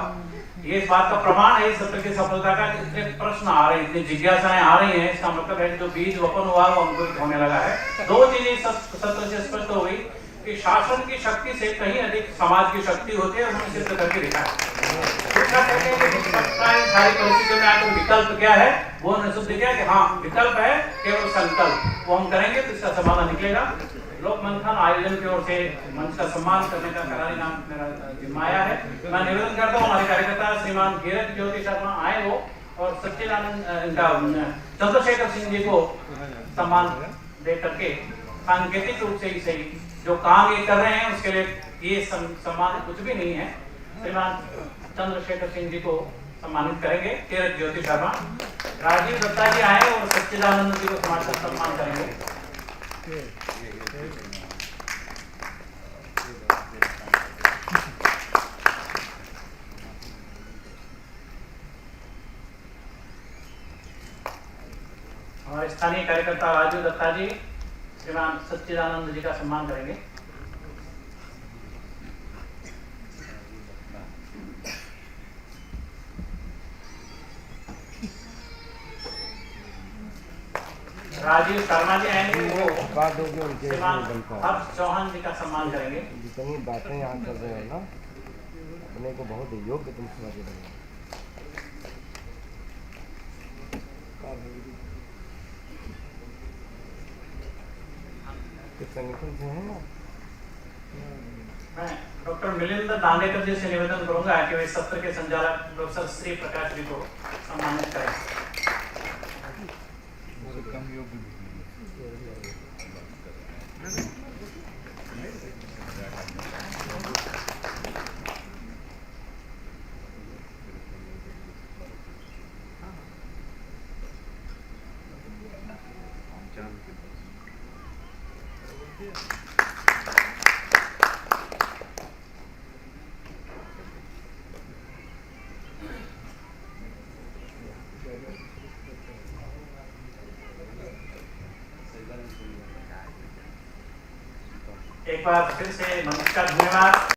S1: ये इस बात का प्रमाण है इस सत्र की सफलता का, इतने प्रश्न आ रहे हैं, इतनी जिज्ञासाएं आ रही हैं। इसका मतलब है कि जो बीज वपन हुआ वो अंकुरित होने लगा है। दो चीजें सत्र से स्पष्ट हो गई कि शासन की शक्ति से कहीं अधिक समाज की शक्ति होती है। उन्होंने सिद्ध करके दिखाया। सारी परिस्थितियों में आकर विकल्प क्या है वो उन्होंने सिद्ध किया कि हाँ विकल्प है, केवल संकल्प वो हम करेंगे तो इसका समाधान निकलेगा। लोक मंथन आयोजन की ओर से मंच का सम्मान करने का करारी नाम मेरा जिम्माया है। मैं निवेदन करता हूँ हमारे कार्यकर्ता श्रीमान गिरत ज्योति शर्मा आए वो, और सच्चिदानंद चंद्रशेखर सिंह जी को सम्मान दे करके सांकेतिक रूप से ही सही जो काम ये कर रहे हैं उसके लिए ये सम्मान कुछ भी नहीं है। श्रीमान चंद्रशेखर सिंह जी को सम्मानित करेंगे। गिरत ज्योति शर्मा, राजीव दत्ता जी आए और सच्चिदानंद जी को समाज का सम्मान करेंगे। हमारे स्थानीय कार्यकर्ता राजीव दत्ता जी श्रीमान सच्चिदानंद जी का सम्मान करेंगे। राजीव शर्मा जी आएंगे वो श्रीमान हर्ष चौहान जी का सम्मान करेंगे।
S10: जितनी बातें यहाँ कर रहे हो ना, अपने को बहुत योग्य तुम समझ रहे हो। संगठन से है ना,
S1: मैं डॉक्टर मिलिंद दांडेकर जी से निवेदन करूंगा कि वे सत्र के संचालक प्रोफेसर श्री प्रकाश जी को सम्मानित करें। एक बार फिर से मंच का धन्यवाद।